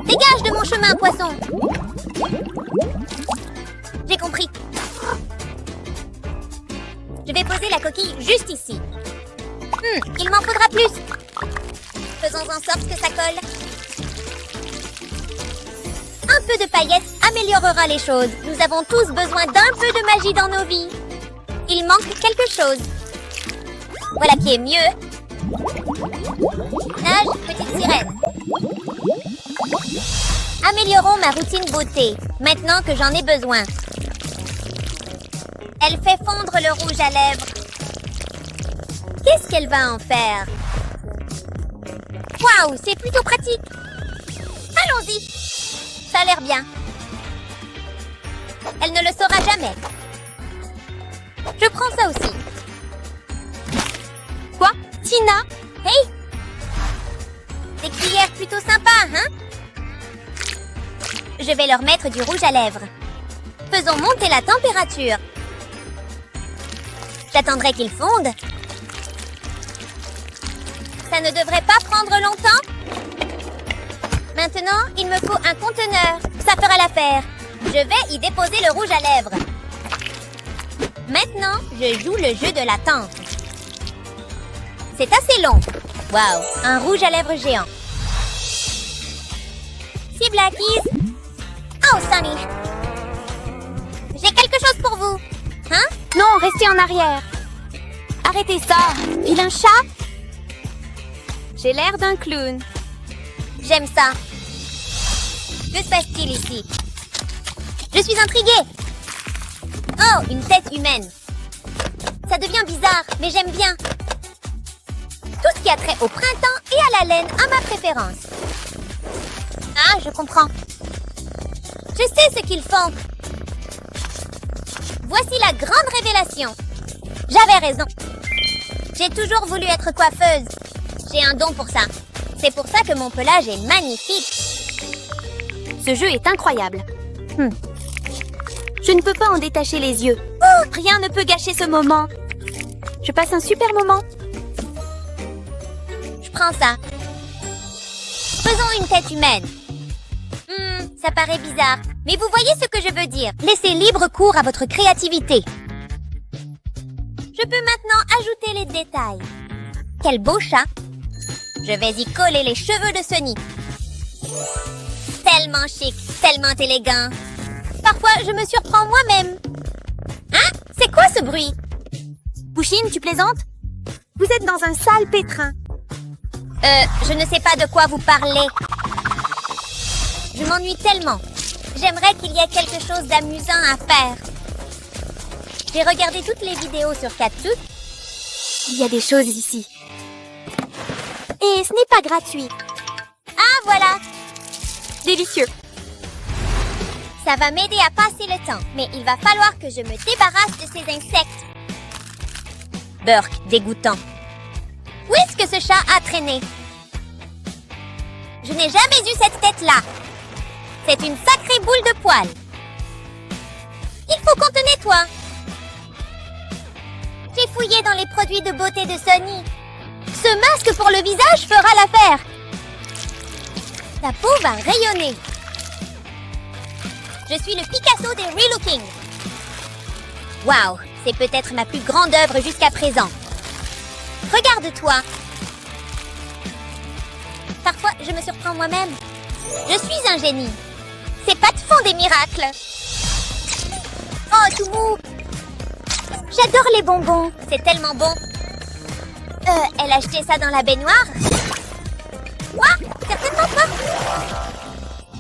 Dégage de mon chemin, poisson. J'ai compris. Je vais poser la coquille juste ici. Il m'en faudra plus. Faisons en sorte que ça colle. Un peu de paillettes améliorera les choses. Nous avons tous besoin d'un peu de magie dans nos vies. Il manque quelque chose. Voilà qui est mieux. Nage, petite sirène. Améliorons ma routine beauté, maintenant que j'en ai besoin. Elle fait fondre le rouge à lèvres. Qu'est-ce qu'elle va en faire? Waouh, c'est plutôt pratique. Allons-y. Ça a l'air bien. Elle ne le saura jamais. Je prends ça aussi. Quoi? Tina? Hey! Des cuillères plutôt sympas, hein? Je vais leur mettre du rouge à lèvres. Faisons monter la température. J'attendrai qu'il fonde. Ça ne devrait pas prendre longtemps. Maintenant, il me faut un conteneur. Ça fera l'affaire. Je vais y déposer le rouge à lèvres. Maintenant, je joue le jeu de l'attente. C'est assez long. Waouh, un rouge à lèvres géant. Si Blackies. Oh, Sunny. J'ai quelque chose pour vous. Hein? Non, restez en arrière. Arrêtez ça. Vilain chat. J'ai l'air d'un clown. J'aime ça. Que se passe-t-il ici? Je suis intriguée. Oh, une tête humaine. Ça devient bizarre, mais j'aime bien. Tout ce qui a trait au printemps et à la laine a ma préférence. Ah, je comprends. Je sais ce qu'ils font. Voici la grande révélation. J'avais raison. J'ai toujours voulu être coiffeuse. J'ai un don pour ça. C'est pour ça que mon pelage est magnifique. Ce jeu est incroyable. Je ne peux pas en détacher les yeux. Oh, Rien ne peut gâcher ce moment. Je passe un super moment. je prends ça. Faisons une tête humaine. Ça paraît bizarre, mais vous voyez ce que je veux dire. Laissez libre cours à votre créativité. Je peux maintenant ajouter les détails. Quel beau chat. Je vais y coller les cheveux de Sunny. Tellement chic, tellement élégant. Parfois, je me surprends moi-même. Hein? C'est quoi ce bruit? Pouchine, tu plaisantes? Vous êtes dans un sale pétrin. Je ne sais pas de quoi vous parlez. Je m'ennuie tellement. J'aimerais qu'il y ait quelque chose d'amusant à faire. J'ai regardé toutes les vidéos sur Catsup. Il y a des choses ici. Et ce n'est pas gratuit. Ah, voilà! Délicieux. Ça va m'aider à passer le temps, mais il va falloir que je me débarrasse de ces insectes. Burk, dégoûtant. Où est-ce que ce chat a traîné? Je n'ai jamais eu cette tête-là. C'est une sacrée boule de poils. Il faut qu'on te nettoie. J'ai fouillé dans les produits de beauté de Sunny. Ce masque pour le visage fera l'affaire. Ta peau va rayonner. Je suis le Picasso des relooking. Waouh, c'est peut-être ma plus grande œuvre jusqu'à présent. Regarde-toi. Parfois, je me surprends moi-même. Je suis un génie. Ces pattes font des miracles. Oh, tout mou. J'adore les bonbons. C'est tellement bon. Elle a jeté ça dans la baignoire? Quoi? Certainement pas.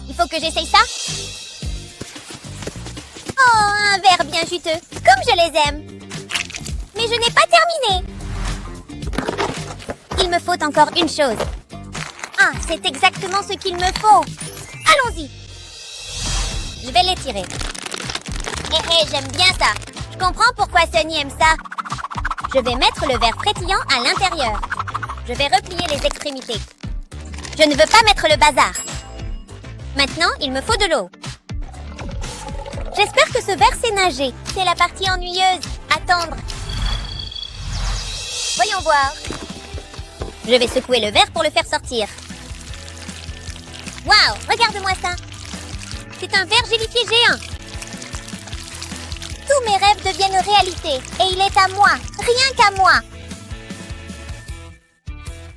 Il faut que j'essaye ça. Oh, un verre bien juteux. Comme je les aime. Mais je n'ai pas terminé. Il me faut encore une chose. Ah, c'est exactement ce qu'il me faut. Allons-y. Je vais l'étirer. Hé, j'aime bien ça. Je comprends pourquoi Sunny aime ça. Je vais mettre le verre frétillant à l'intérieur. Je vais replier les extrémités. Je ne veux pas mettre le bazar. Maintenant, il me faut de l'eau. J'espère que ce verre sait nager. C'est la partie ennuyeuse. Attendre. Voyons voir. Je vais secouer le verre pour le faire sortir. Waouh, regarde-moi ça. C'est un verre gélifié géant. Tous mes rêves deviennent réalité et il est à moi, rien qu'à moi.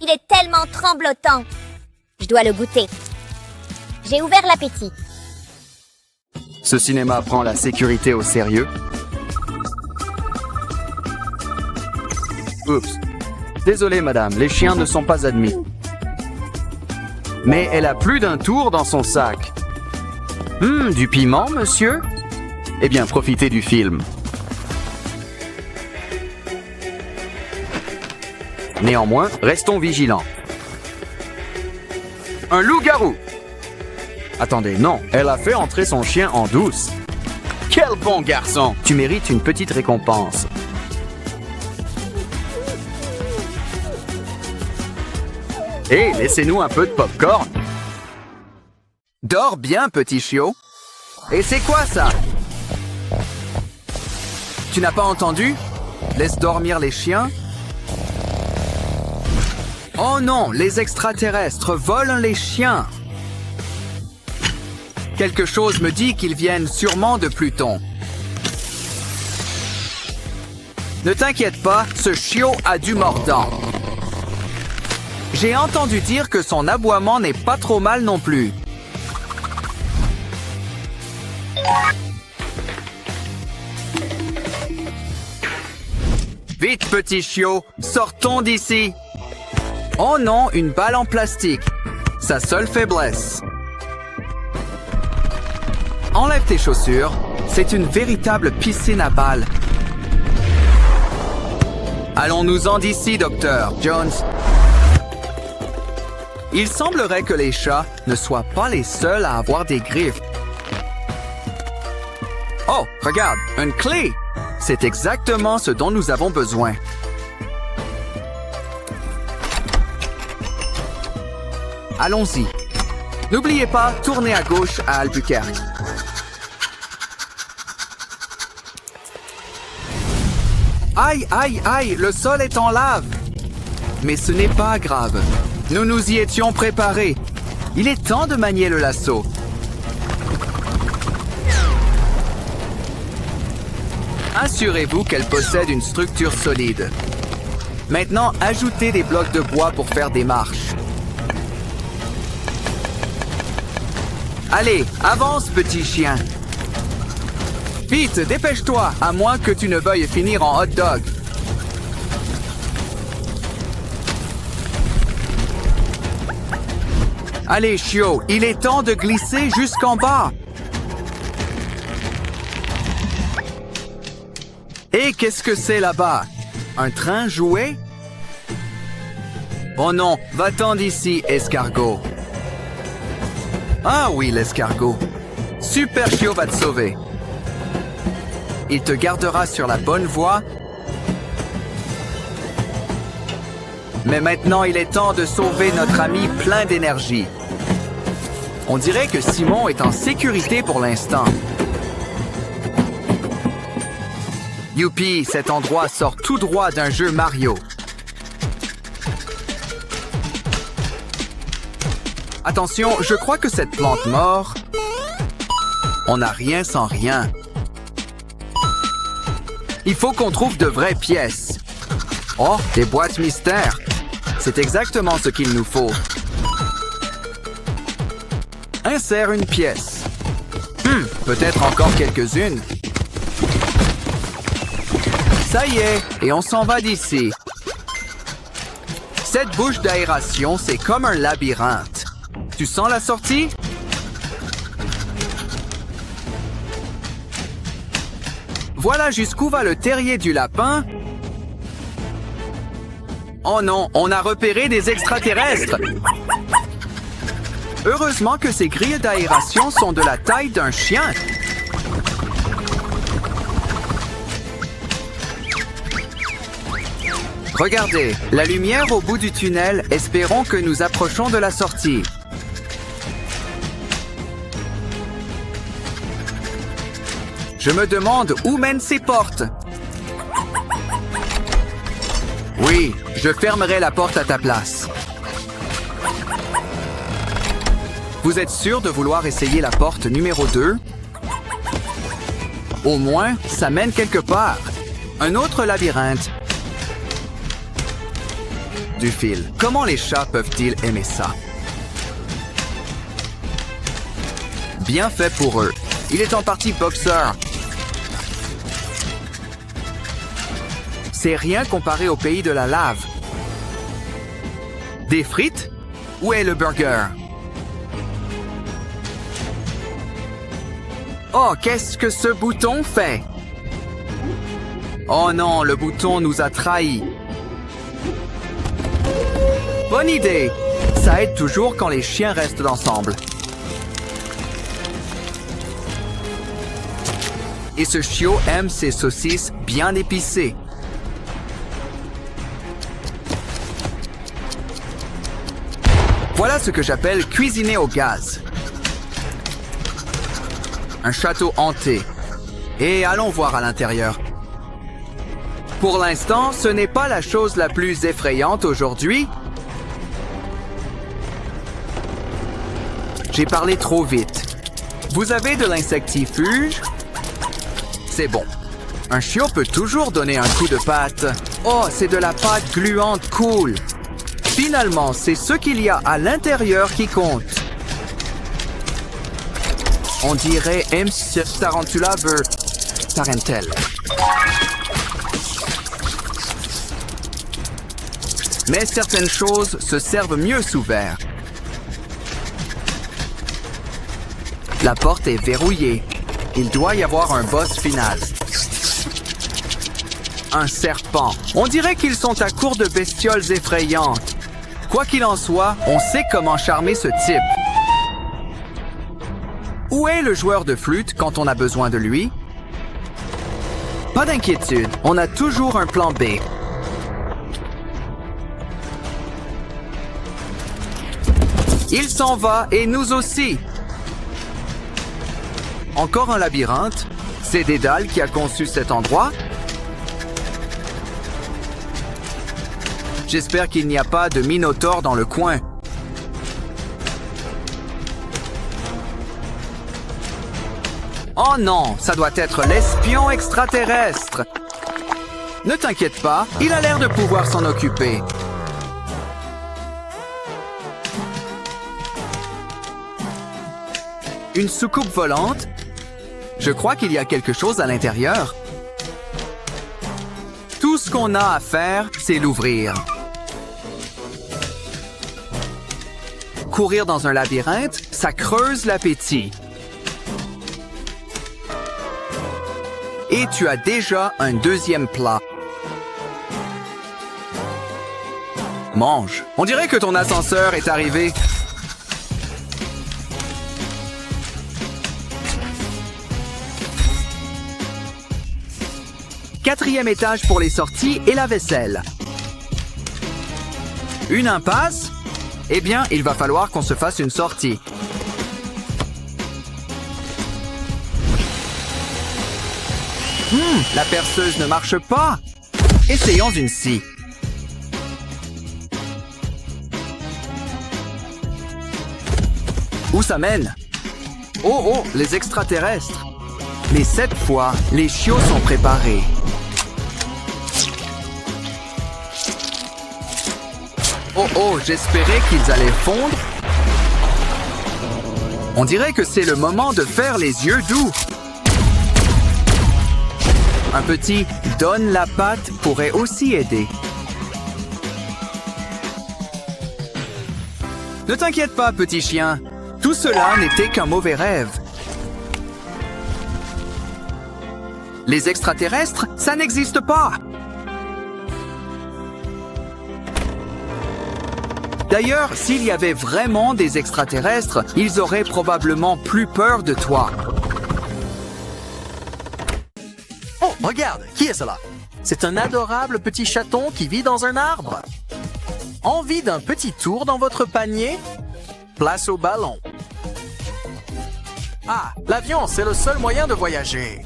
Il est tellement tremblotant. Je dois le goûter. J'ai ouvert l'appétit. Ce cinéma prend la sécurité au sérieux. Oups. Désolé, madame, les chiens ne sont pas admis. Mais elle a plus d'un tour dans son sac. Du piment, monsieur? Eh bien, profitez du film. Néanmoins, restons vigilants. Un loup-garou! Attendez, non, elle a fait entrer son chien en douce. Quel bon garçon! Tu mérites une petite récompense. Hé, laissez-nous un peu de popcorn. Dors bien, petit chiot. Et c'est quoi ça? Tu n'as pas entendu? Laisse dormir les chiens. Oh non, les extraterrestres volent les chiens. Quelque chose me dit qu'ils viennent sûrement de Pluton. Ne t'inquiète pas, ce chiot a du mordant. J'ai entendu dire que son aboiement n'est pas trop mal non plus. Vite, petit chiot, sortons d'ici. Oh non, une balle en plastique. Sa seule faiblesse. Enlève tes chaussures. C'est une véritable piscine à balles. Allons-nous-en d'ici, docteur Jones. Il semblerait que les chats ne soient pas les seuls à avoir des griffes. Oh, regarde, une clé! C'est exactement ce dont nous avons besoin. Allons-y. N'oubliez pas, tournez à gauche à Albuquerque. Aïe, aïe, aïe, le sol est en lave. Mais ce n'est pas grave. Nous nous y étions préparés. Il est temps de manier le lasso. Assurez-vous qu'elle possède une structure solide. Maintenant, ajoutez des blocs de bois pour faire des marches. Allez, avance, petit chien. Vite, dépêche-toi, à moins que tu ne veuilles finir en hot dog. Allez, chiot, il est temps de glisser jusqu'en bas. Et qu'est-ce que c'est là-bas? Un train jouet? Oh non, va-t'en d'ici, escargot. Ah oui, l'escargot. Super chiot va te sauver. Il te gardera sur la bonne voie. Mais maintenant, il est temps de sauver notre ami plein d'énergie. On dirait que Simon est en sécurité pour l'instant. Youpi, cet endroit sort tout droit d'un jeu Mario. Attention, je crois que cette plante morte... On n'a rien sans rien. Il faut qu'on trouve de vraies pièces. Oh, des boîtes mystères. C'est exactement ce qu'il nous faut. Insère une pièce. Peut-être encore quelques-unes. Ça y est, et on s'en va d'ici. Cette bouche d'aération, c'est comme un labyrinthe. Tu sens la sortie? Voilà jusqu'où va le terrier du lapin. Oh non, on a repéré des extraterrestres. Heureusement que ces grilles d'aération sont de la taille d'un chien. Regardez, la lumière au bout du tunnel, espérons que nous approchons de la sortie. Je me demande où mènent ces portes. Oui, je fermerai la porte à ta place. Vous êtes sûr de vouloir essayer la porte numéro 2? Au moins, ça mène quelque part. Un autre labyrinthe. Du fil. Comment les chats peuvent-ils aimer ça? Bien fait pour eux. Il est en partie boxeur. C'est rien comparé au pays de la lave. Des frites? Où est le burger? Oh, qu'est-ce que ce bouton fait? Oh non, le bouton nous a trahis. Bonne idée! Ça aide toujours quand les chiens restent ensemble. Et ce chiot aime ses saucisses bien épicées. Voilà ce que j'appelle cuisiner au gaz. Un château hanté. Et allons voir à l'intérieur. Pour l'instant, ce n'est pas la chose la plus effrayante aujourd'hui. J'ai parlé trop vite. Vous avez de l'insectifuge? C'est bon. Un chiot peut toujours donner un coup de patte. Oh, c'est de la pâte gluante cool. Finalement, c'est ce qu'il y a à l'intérieur qui compte. On dirait MC Tarantula veut Tarentelle. Mais certaines choses se servent mieux sous verre. La porte est verrouillée. Il doit y avoir un boss final. Un serpent. On dirait qu'ils sont à court de bestioles effrayantes. Quoi qu'il en soit, on sait comment charmer ce type. Où est le joueur de flûte quand on a besoin de lui? Pas d'inquiétude, on a toujours un plan B. Il s'en va et nous aussi. Encore un labyrinthe. C'est Dédale qui a conçu cet endroit. J'espère qu'il n'y a pas de minotaure dans le coin. Oh non, ça doit être l'espion extraterrestre. Ne t'inquiète pas, il a l'air de pouvoir s'en occuper. Une soucoupe volante? Je crois qu'il y a quelque chose à l'intérieur. Tout ce qu'on a à faire, c'est l'ouvrir. Courir dans un labyrinthe, ça creuse l'appétit. Et tu as déjà un deuxième plat. Mange. On dirait que ton ascenseur est arrivé. Quatrième étage pour les sorties et la vaisselle. Une impasse? Eh bien, il va falloir qu'on se fasse une sortie. La perceuse ne marche pas. Essayons une scie. Où ça mène? Oh, les extraterrestres. Mais cette fois, les chiots sont préparés. Oh, j'espérais qu'ils allaient fondre. On dirait que c'est le moment de faire les yeux doux. Un petit « donne la patte » pourrait aussi aider. Ne t'inquiète pas, petit chien. Tout cela n'était qu'un mauvais rêve. Les extraterrestres, ça n'existe pas. D'ailleurs, s'il y avait vraiment des extraterrestres, ils auraient probablement plus peur de toi. Oh, regarde, qui est cela? C'est un adorable petit chaton qui vit dans un arbre. Envie d'un petit tour dans votre panier? Place au ballon. Ah, l'avion, c'est le seul moyen de voyager.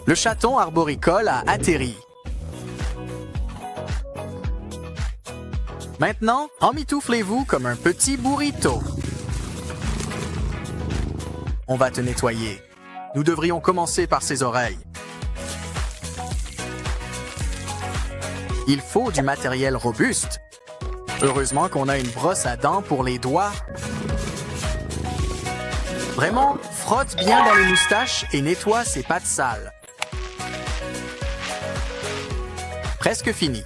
Le chaton arboricole a atterri. Maintenant, emmitouflez-vous comme un petit burrito. On va te nettoyer. Nous devrions commencer par ses oreilles. Il faut du matériel robuste. Heureusement qu'on a une brosse à dents pour les doigts. Vraiment, frotte bien dans les moustaches et nettoie ses pattes sales. Presque fini.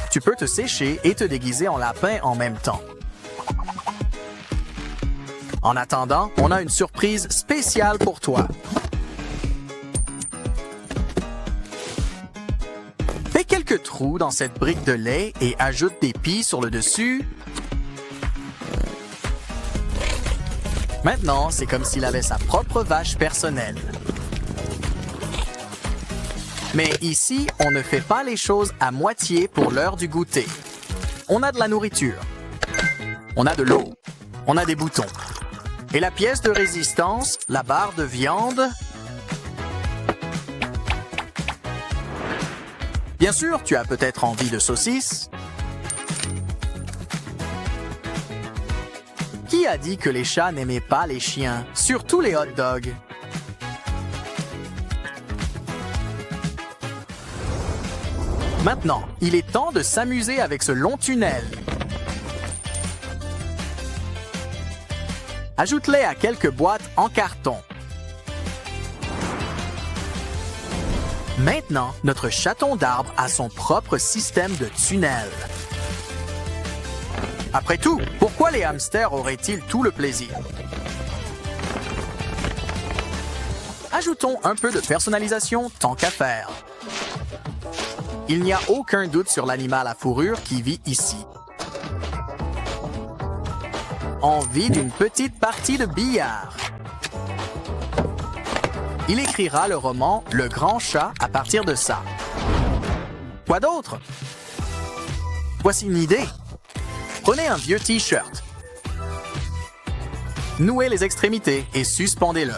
Tu peux te sécher et te déguiser en lapin en même temps. En attendant, on a une surprise spéciale pour toi. Fais quelques trous dans cette brique de lait et ajoute des pies sur le dessus. Maintenant, c'est comme s'il avait sa propre vache personnelle. Mais ici, on ne fait pas les choses à moitié pour l'heure du goûter. On a de la nourriture. On a de l'eau. On a des boutons. Et la pièce de résistance, la barre de viande, Bien sûr, tu as peut-être envie de saucisses. Qui a dit que les chats n'aimaient pas les chiens, surtout les hot dogs? Maintenant, il est temps de s'amuser avec ce long tunnel. Ajoute-les à quelques boîtes en carton. Maintenant, notre chaton d'arbre a son propre système de tunnel. Après tout, pourquoi les hamsters auraient-ils tout le plaisir? Ajoutons un peu de personnalisation tant qu'à faire. Il n'y a aucun doute sur l'animal à fourrure qui vit ici. Envie d'une petite partie de billard. Il écrira le roman Le Grand Chat à partir de ça. Quoi d'autre? Voici une idée. Prenez un vieux t-shirt. Nouez les extrémités et suspendez-le.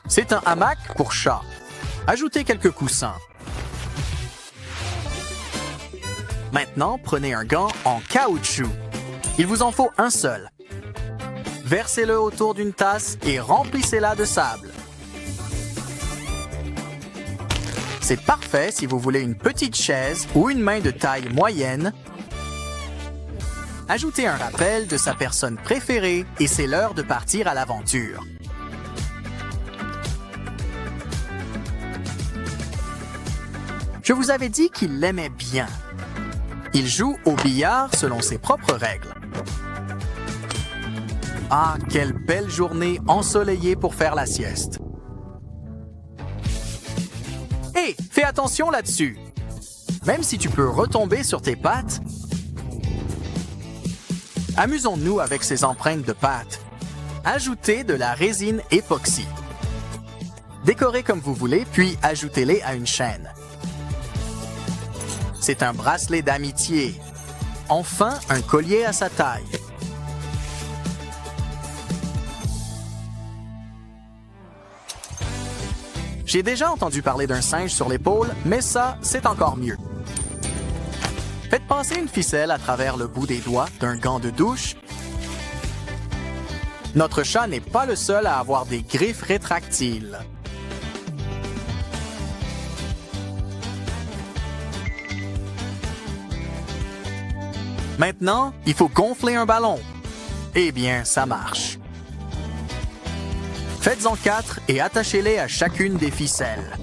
C'est un hamac pour chat. Ajoutez quelques coussins. Maintenant, prenez un gant en caoutchouc. Il vous en faut un seul. Versez-le autour d'une tasse et remplissez-la de sable. C'est parfait si vous voulez une petite chaise ou une main de taille moyenne. Ajoutez un rappel de sa personne préférée et c'est l'heure de partir à l'aventure. Je vous avais dit qu'il l'aimait bien. Il joue au billard selon ses propres règles. Ah, quelle belle journée ensoleillée pour faire la sieste. Hé, fais attention là-dessus. Même si tu peux retomber sur tes pattes, amusons-nous avec ces empreintes de pattes. Ajoutez de la résine époxy. Décorez comme vous voulez, puis ajoutez-les à une chaîne. C'est un bracelet d'amitié. Enfin, un collier à sa taille. J'ai déjà entendu parler d'un singe sur l'épaule, mais ça, c'est encore mieux. Faites passer une ficelle à travers le bout des doigts d'un gant de douche. Notre chat n'est pas le seul à avoir des griffes rétractiles. Maintenant, il faut gonfler un ballon. Eh bien, ça marche. Faites-en 4 et attachez-les à chacune des ficelles.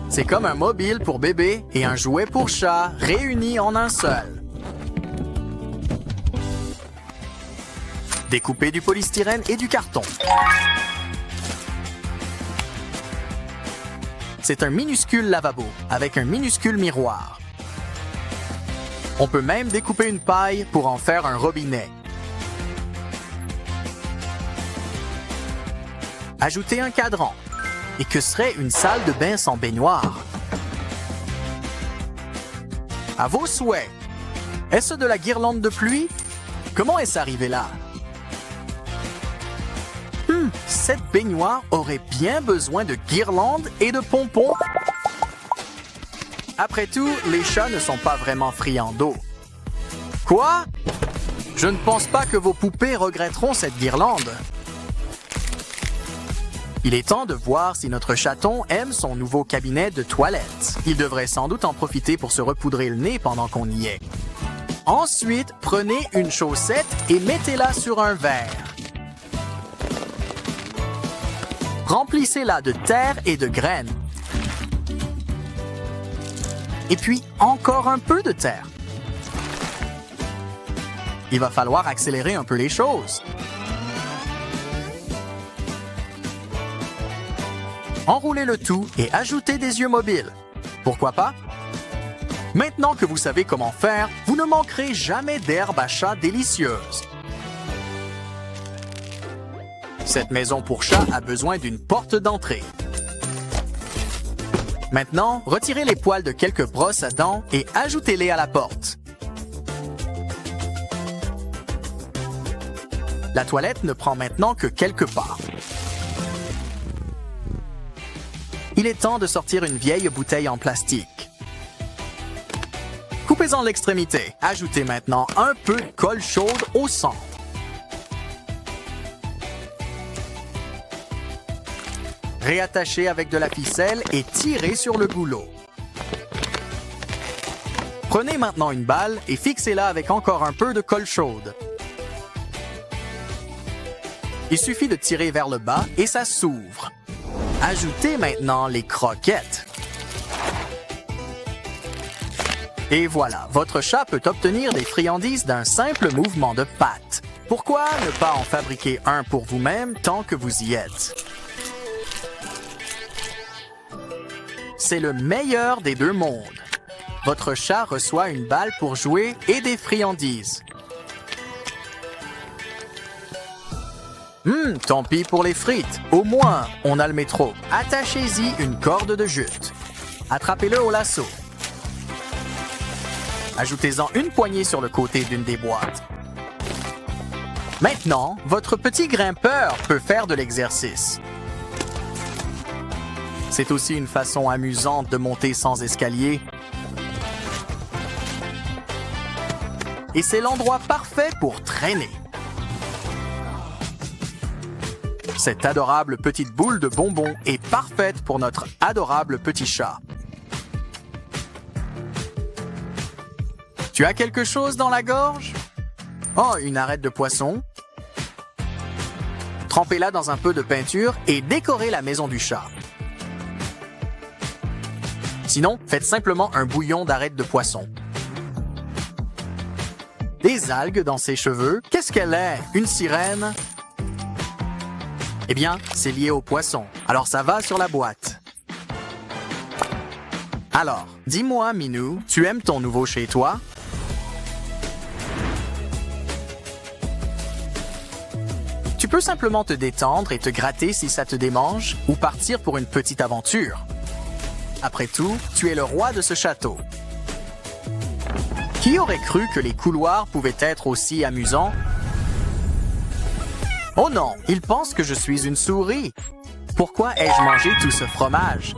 C'est comme un mobile pour bébé et un jouet pour chat réunis en un seul. Découpez du polystyrène et du carton. C'est un minuscule lavabo avec un minuscule miroir. On peut même découper une paille pour en faire un robinet. Ajoutez un cadran. Et que serait une salle de bain sans baignoire? À vos souhaits. Est-ce de la guirlande de pluie? Comment est-ce arrivé là? Cette baignoire aurait bien besoin de guirlandes et de pompons. Après tout, les chats ne sont pas vraiment friands d'eau. Quoi? Je ne pense pas que vos poupées regretteront cette guirlande. Il est temps de voir si notre chaton aime son nouveau cabinet de toilette. Il devrait sans doute en profiter pour se repoudrer le nez pendant qu'on y est. Ensuite, prenez une chaussette et mettez-la sur un verre. Remplissez-la de terre et de graines. Et puis, encore un peu de terre. Il va falloir accélérer un peu les choses. Enroulez le tout et ajoutez des yeux mobiles. Pourquoi pas? Maintenant que vous savez comment faire, vous ne manquerez jamais d'herbe à chat délicieuse. Cette maison pour chat a besoin d'une porte d'entrée. Maintenant, retirez les poils de quelques brosses à dents et ajoutez-les à la porte. La toilette ne prend maintenant que quelques pas. Il il est temps de sortir une vieille bouteille en plastique. Coupez-en l'extrémité. Ajoutez maintenant un peu de colle chaude au centre. Réattachez avec de la ficelle et tirez sur le goulot. Prenez maintenant une balle et fixez-la avec encore un peu de colle chaude. Il suffit de tirer vers le bas et ça s'ouvre. Ajoutez maintenant les croquettes. Et voilà, votre chat peut obtenir des friandises d'un simple mouvement de patte. Pourquoi ne pas en fabriquer un pour vous-même tant que vous y êtes? C'est le meilleur des deux mondes. Votre chat reçoit une balle pour jouer et des friandises. Tant pis pour les frites. Au moins, on a le métro. Attachez-y une corde de jute. Attrapez-le au lasso. Ajoutez-en une poignée sur le côté d'une des boîtes. Maintenant, votre petit grimpeur peut faire de l'exercice. C'est aussi une façon amusante de monter sans escalier. Et c'est l'endroit parfait pour traîner. Cette adorable petite boule de bonbons est parfaite pour notre adorable petit chat. Tu as quelque chose dans la gorge? Oh, une arête de poisson. Trempez-la dans un peu de peinture et décorez la maison du chat. Sinon, faites simplement un bouillon d'arête de poisson. Des algues dans ses cheveux. Qu'est-ce qu'elle est? Une sirène? Eh bien, c'est lié au poisson. Alors ça va sur la boîte. Alors, dis-moi, Minou, tu aimes ton nouveau chez toi? Tu peux simplement te détendre et te gratter si ça te démange ou partir pour une petite aventure. Après tout, tu es le roi de ce château. Qui aurait cru que les couloirs pouvaient être aussi amusants? Oh non, il pense que je suis une souris. Pourquoi ai-je mangé tout ce fromage?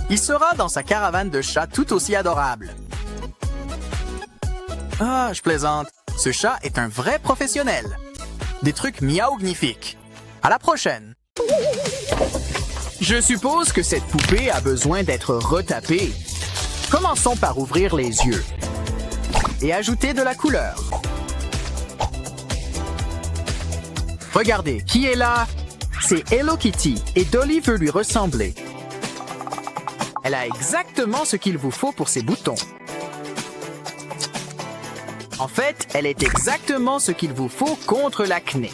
Il sera dans sa caravane de chat tout aussi adorable. Ah, je plaisante. Ce chat est un vrai professionnel. Des trucs miaugnifiques. À la prochaine! Je suppose que cette poupée a besoin d'être retapée. Commençons par ouvrir les yeux et ajouter de la couleur. Regardez, qui est là? C'est Hello Kitty et Dolly veut lui ressembler. Elle a exactement ce qu'il vous faut pour ses boutons. En fait, elle est exactement ce qu'il vous faut contre l'acné.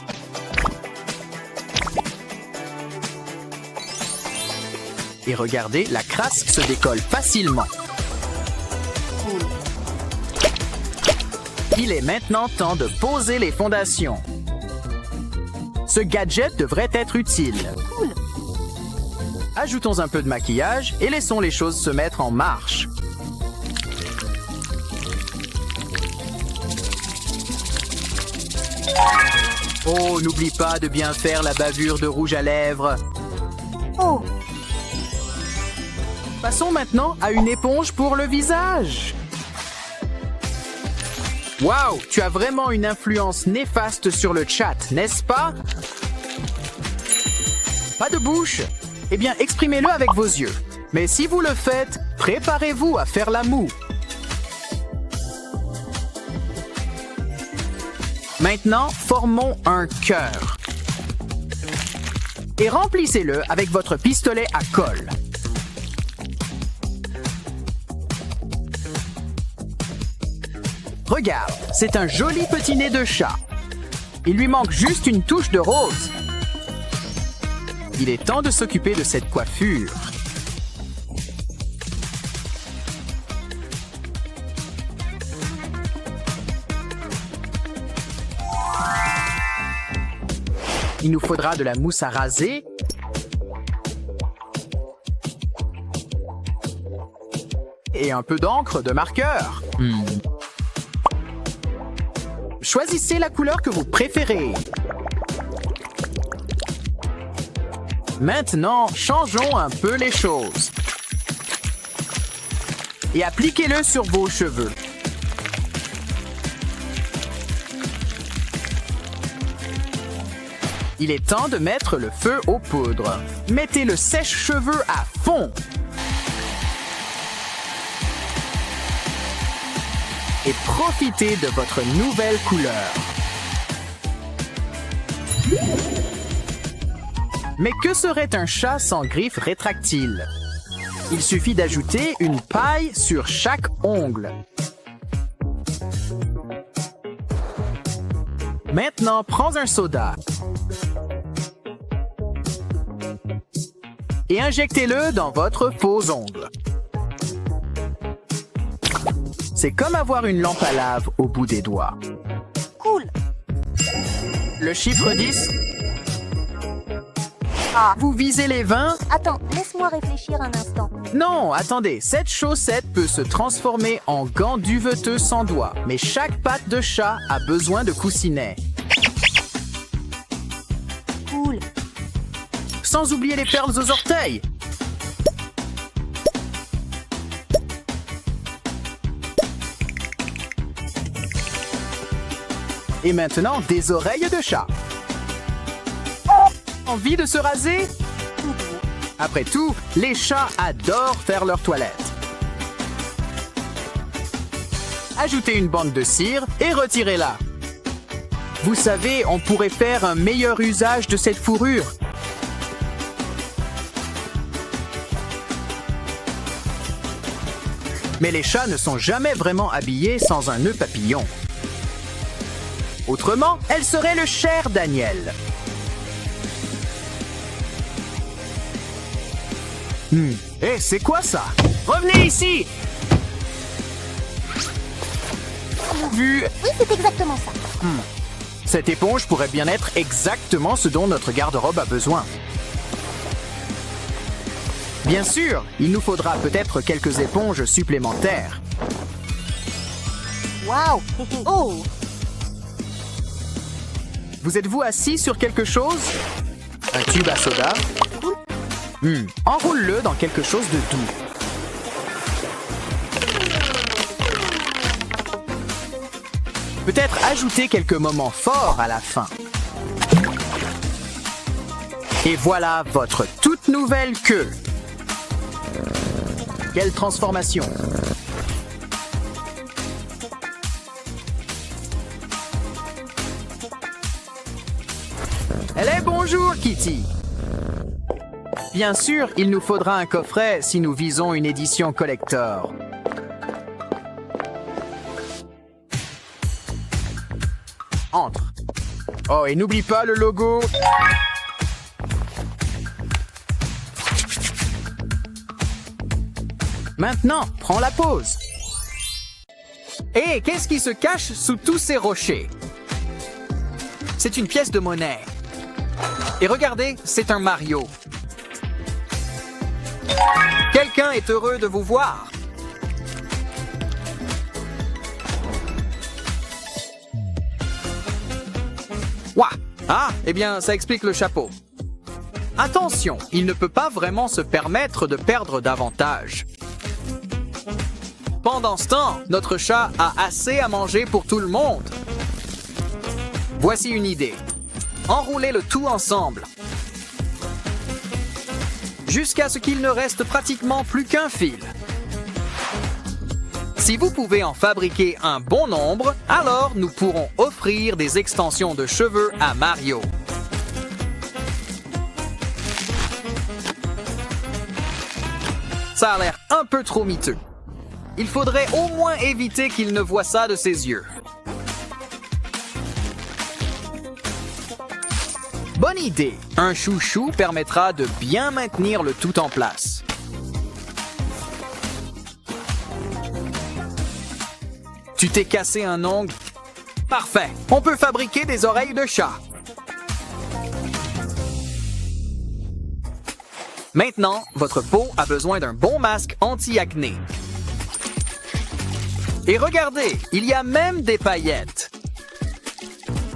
Et regardez, la crasse se décolle facilement. Il est maintenant temps de poser les fondations. Ce gadget devrait être utile. Ajoutons un peu de maquillage et laissons les choses se mettre en marche. Oh, n'oublie pas de bien faire la bavure de rouge à lèvres. Oh, Passons maintenant à une éponge pour le visage. Wow, tu as vraiment une influence néfaste sur le chat, n'est-ce pas? Pas de bouche? Eh bien, exprimez-le avec vos yeux. Mais si vous le faites, préparez-vous à faire la moue. Maintenant, formons un cœur. Et remplissez-le avec votre pistolet à colle. Regarde, c'est un joli petit nez de chat. Il lui manque juste une touche de rose. Il est temps de s'occuper de cette coiffure. Il nous faudra de la mousse à raser. Et un peu d'encre de marqueur. Choisissez la couleur que vous préférez. Maintenant, changeons un peu les choses. Et appliquez-le sur vos cheveux. Il est temps de mettre le feu aux poudres. Mettez le sèche-cheveux à fond. Et profitez de votre nouvelle couleur. Mais que serait un chat sans griffes rétractiles? Il suffit d'ajouter une paille sur chaque ongle. Maintenant, prends un soda et injectez-le dans votre faux ongle. C'est comme avoir une lampe à lave au bout des doigts. Cool. Le chiffre 10. Ah. Vous visez les 20? Attends, laisse-moi réfléchir un instant. Non, attendez, cette chaussette peut se transformer en gant duveteux sans doigts, mais chaque patte de chat a besoin de coussinets. Cool. Sans oublier les perles aux orteils. Et maintenant, des oreilles de chat. Envie de se raser? Après tout, les chats adorent faire leur toilette. Ajoutez une bande de cire et retirez-la. Vous savez, on pourrait faire un meilleur usage de cette fourrure. Mais les chats ne sont jamais vraiment habillés sans un nœud papillon. Autrement, elle serait le cher Daniel. Hé, c'est quoi ça? Revenez ici! Vu, Oui, c'est exactement ça. cette éponge pourrait bien être exactement ce dont notre garde-robe a besoin. Bien sûr, il nous faudra peut-être quelques éponges supplémentaires. Waouh. Oh. Vous êtes-vous assis sur quelque chose? Un tube à soda? Enroule-le dans quelque chose de doux. Peut-être ajouter quelques moments forts à la fin. Et voilà votre toute nouvelle queue. Quelle transformation! Allez, bonjour, Kitty! Bien sûr, il nous faudra un coffret si nous visons une édition collector. Entre. Oh, et n'oublie pas le logo. Maintenant, prends la pause. Et qu'est-ce qui se cache sous tous ces rochers? C'est une pièce de monnaie. Et regardez, c'est un Mario. Quelqu'un est heureux de vous voir. Ouah! Ah, eh bien, ça explique le chapeau. Attention, il ne peut pas vraiment se permettre de perdre davantage. Pendant ce temps, notre chat a assez à manger pour tout le monde. Voici une idée. Enroulez le tout ensemble. Jusqu'à ce qu'il ne reste pratiquement plus qu'un fil. Si vous pouvez en fabriquer un bon nombre, alors nous pourrons offrir des extensions de cheveux à Mario. Ça a l'air un peu trop miteux. Il faudrait au moins éviter qu'il ne voie ça de ses yeux. Bonne idée! Un chouchou permettra de bien maintenir le tout en place. Tu t'es cassé un ongle? Parfait! On peut fabriquer des oreilles de chat. Maintenant, votre peau a besoin d'un bon masque anti-acné. Et regardez, il y a même des paillettes.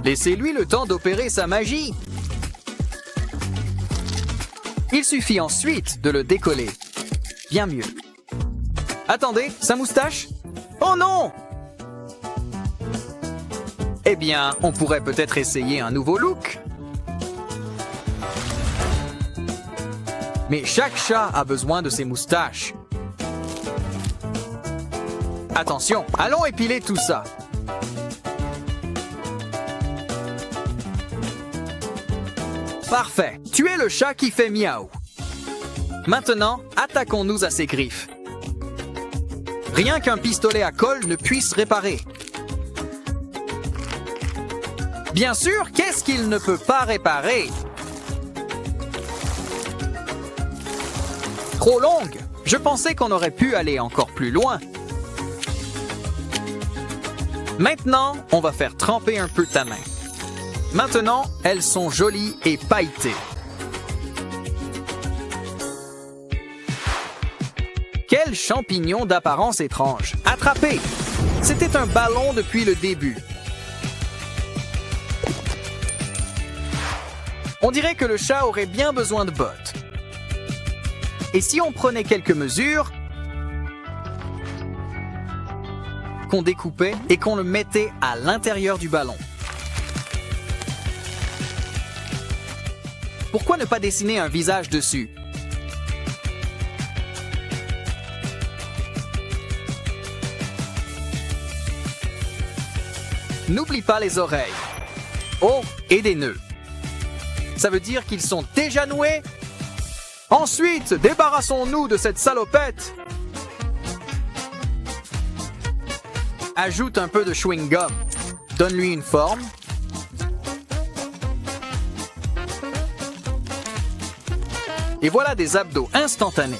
Laissez-lui le temps d'opérer sa magie. Il suffit ensuite de le décoller. Bien mieux. Attendez, sa moustache? Oh non! Eh bien, on pourrait peut-être essayer un nouveau look. Mais chaque chat a besoin de ses moustaches. Attention, allons épiler tout ça. Parfait, tu es le chat qui fait miaou. Maintenant, attaquons-nous à ses griffes. Rien qu'un pistolet à colle ne puisse réparer. Bien sûr, qu'est-ce qu'il ne peut pas réparer? Trop longue. Je pensais qu'on aurait pu aller encore plus loin. Maintenant, on va faire tremper un peu ta main. Maintenant, elles sont jolies et pailletées. Quel champignon d'apparence étrange. Attrapé! C'était un ballon depuis le début. On dirait que le chat aurait bien besoin de bottes. Et si on prenait quelques mesures, qu'on découpait et qu'on le mettait à l'intérieur du ballon? Pourquoi ne pas dessiner un visage dessus? N'oublie pas les oreilles. Oh, et des nœuds. Ça veut dire qu'ils sont déjà noués? Ensuite, débarrassons-nous de cette salopette. Ajoute un peu de chewing-gum. Donne-lui une forme. Et voilà des abdos instantanés.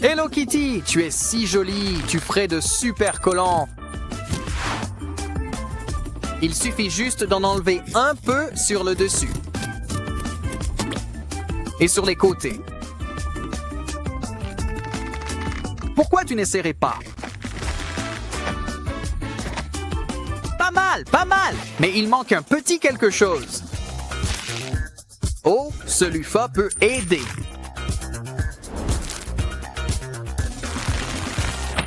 Hello Kitty, tu es si jolie, tu ferais de super collants. Il suffit juste d'en enlever un peu sur le dessus. Et sur les côtés. Pourquoi tu n'essaierais pas? Pas mal, pas mal! Mais il manque un petit quelque chose. Oh, ce loofah peut aider.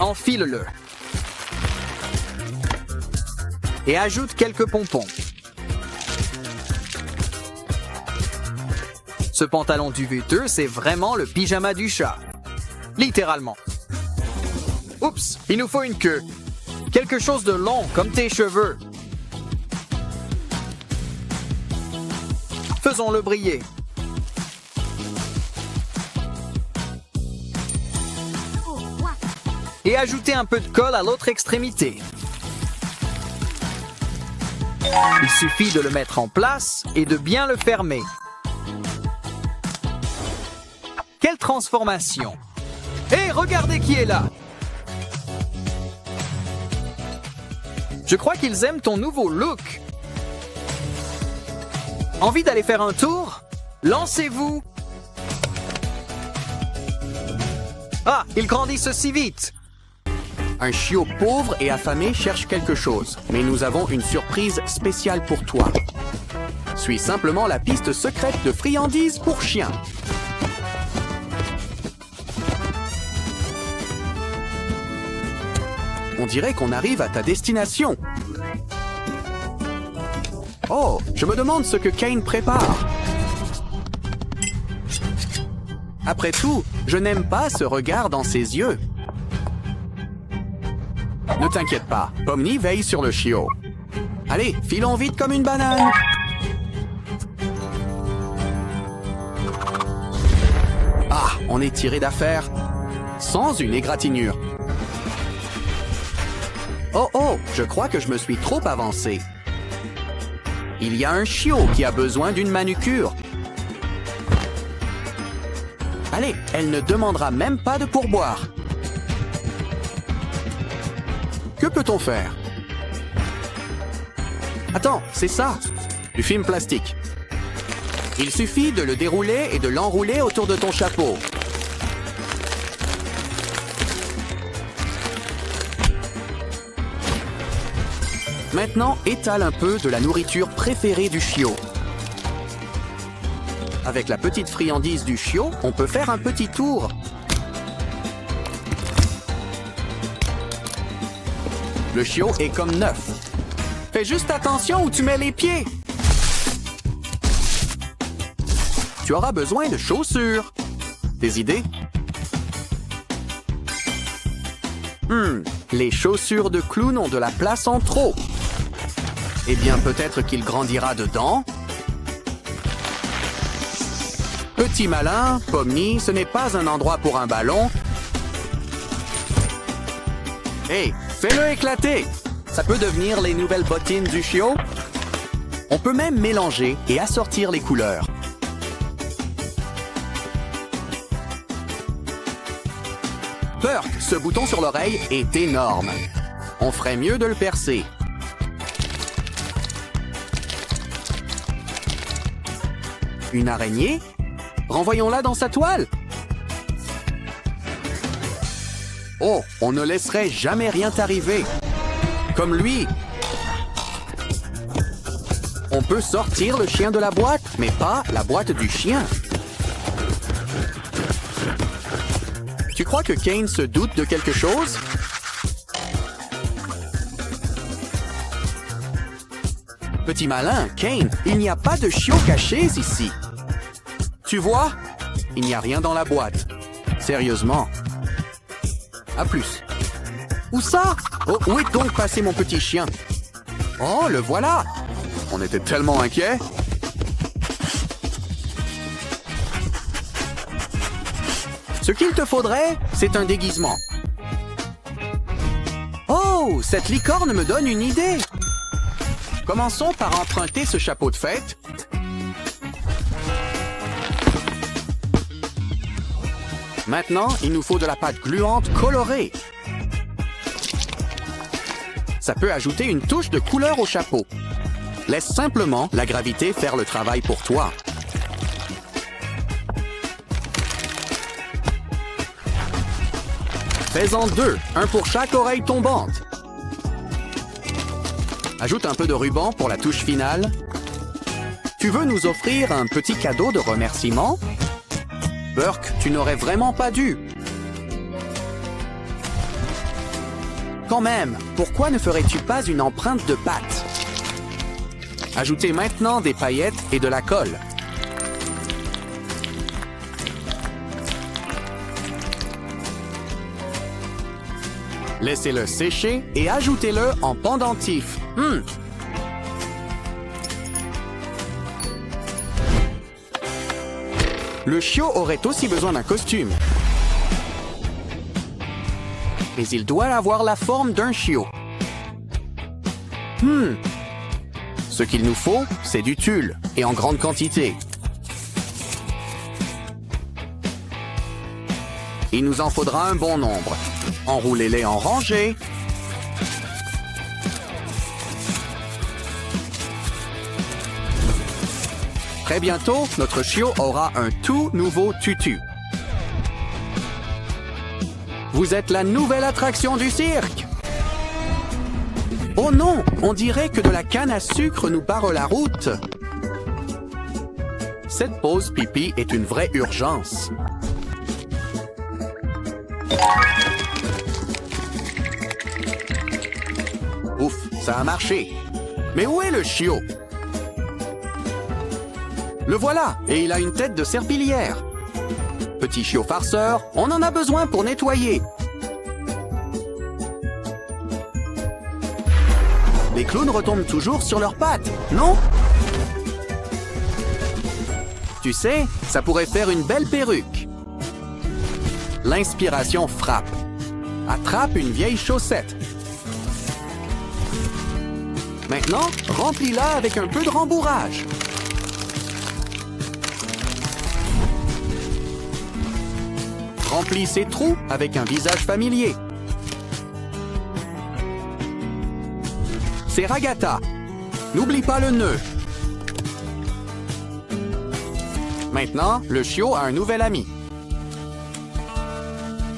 Enfile-le. Et ajoute quelques pompons. Ce pantalon duveteux, c'est vraiment le pyjama du chat. Littéralement. Oups, il nous faut une queue. Quelque chose de long, comme tes cheveux. Faisons-le briller. Et ajoutez un peu de colle à l'autre extrémité. Il suffit de le mettre en place et de bien le fermer. Quelle transformation! Hé, regardez qui est là! Je crois qu'ils aiment ton nouveau look. Envie d'aller faire un tour? Lancez-vous! Ah, ils grandissent si vite! Un chiot pauvre et affamé cherche quelque chose, mais nous avons une surprise spéciale pour toi. Suis simplement la piste secrète de friandises pour chiens. On dirait qu'on arrive à ta destination. Oh, je me demande ce que Kane prépare. Après tout, je n'aime pas ce regard dans ses yeux. Ne t'inquiète pas, Pomni veille sur le chiot. Allez, filons vite comme une banane. Ah, on est tiré d'affaire. Sans une égratignure. Oh oh, je crois que je me suis trop avancé. Il y a un chiot qui a besoin d'une manucure. Allez, elle ne demandera même pas de pourboire. Que peut-on faire? Attends, c'est ça, du film plastique. Il suffit de le dérouler et de l'enrouler autour de ton chapeau. Maintenant, étale un peu de la nourriture préférée du chiot. Avec la petite friandise du chiot, on peut faire un petit tour. Le chiot est comme neuf. Fais juste attention où tu mets les pieds. Tu auras besoin de chaussures. Des idées? Les chaussures de clown ont de la place en trop. Eh bien, peut-être qu'il grandira dedans. Petit malin, Pomni, ce n'est pas un endroit pour un ballon. Hey, fais-le éclater! Ça peut devenir les nouvelles bottines du chiot. On peut même mélanger et assortir les couleurs. Burk, ce bouton sur l'oreille est énorme. On ferait mieux de le percer. Une araignée? Renvoyons-la dans sa toile. Oh, on ne laisserait jamais rien t'arriver. Comme lui. On peut sortir le chien de la boîte, mais pas la boîte du chien. Tu crois que Kane se doute de quelque chose? Petit malin, Kane, il n'y a pas de chiots cachés ici. Tu vois? Il n'y a rien dans la boîte. Sérieusement. À plus. Où ça? Oh, où est donc passé mon petit chien? Oh, le voilà! On était tellement inquiets. Ce qu'il te faudrait, c'est un déguisement. Oh, cette licorne me donne une idée. Commençons par emprunter ce chapeau de fête. Maintenant, il nous faut de la pâte gluante colorée. Ça peut ajouter une touche de couleur au chapeau. Laisse simplement la gravité faire le travail pour toi. Fais-en 2, un pour chaque oreille tombante. Ajoute un peu de ruban pour la touche finale. Tu veux nous offrir un petit cadeau de remerciement? Burk, tu n'aurais vraiment pas dû. Quand même, pourquoi ne ferais-tu pas une empreinte de pâte? Ajoutez maintenant des paillettes et de la colle. Laissez-le sécher et ajoutez-le en pendentif. Le chiot aurait aussi besoin d'un costume. Mais il doit avoir la forme d'un chiot. Ce qu'il nous faut, c'est du tulle, et en grande quantité. Il nous en faudra un bon nombre. Enroulez-les en rangées. Très bientôt, notre chiot aura un tout nouveau tutu. Vous êtes la nouvelle attraction du cirque. Oh non, on dirait que de la canne à sucre nous barre la route. Cette pause pipi est une vraie urgence. Ouf, ça a marché. Mais où est le chiot? Le voilà, et il a une tête de serpillière. Petit chiot farceur, on en a besoin pour nettoyer. Les clowns retombent toujours sur leurs pattes, non? Tu sais, ça pourrait faire une belle perruque. L'inspiration frappe. Attrape une vieille chaussette. Maintenant, remplis-la avec un peu de rembourrage. Remplis ces trous avec un visage familier. C'est Ragata. N'oublie pas le nœud. Maintenant, le chiot a un nouvel ami.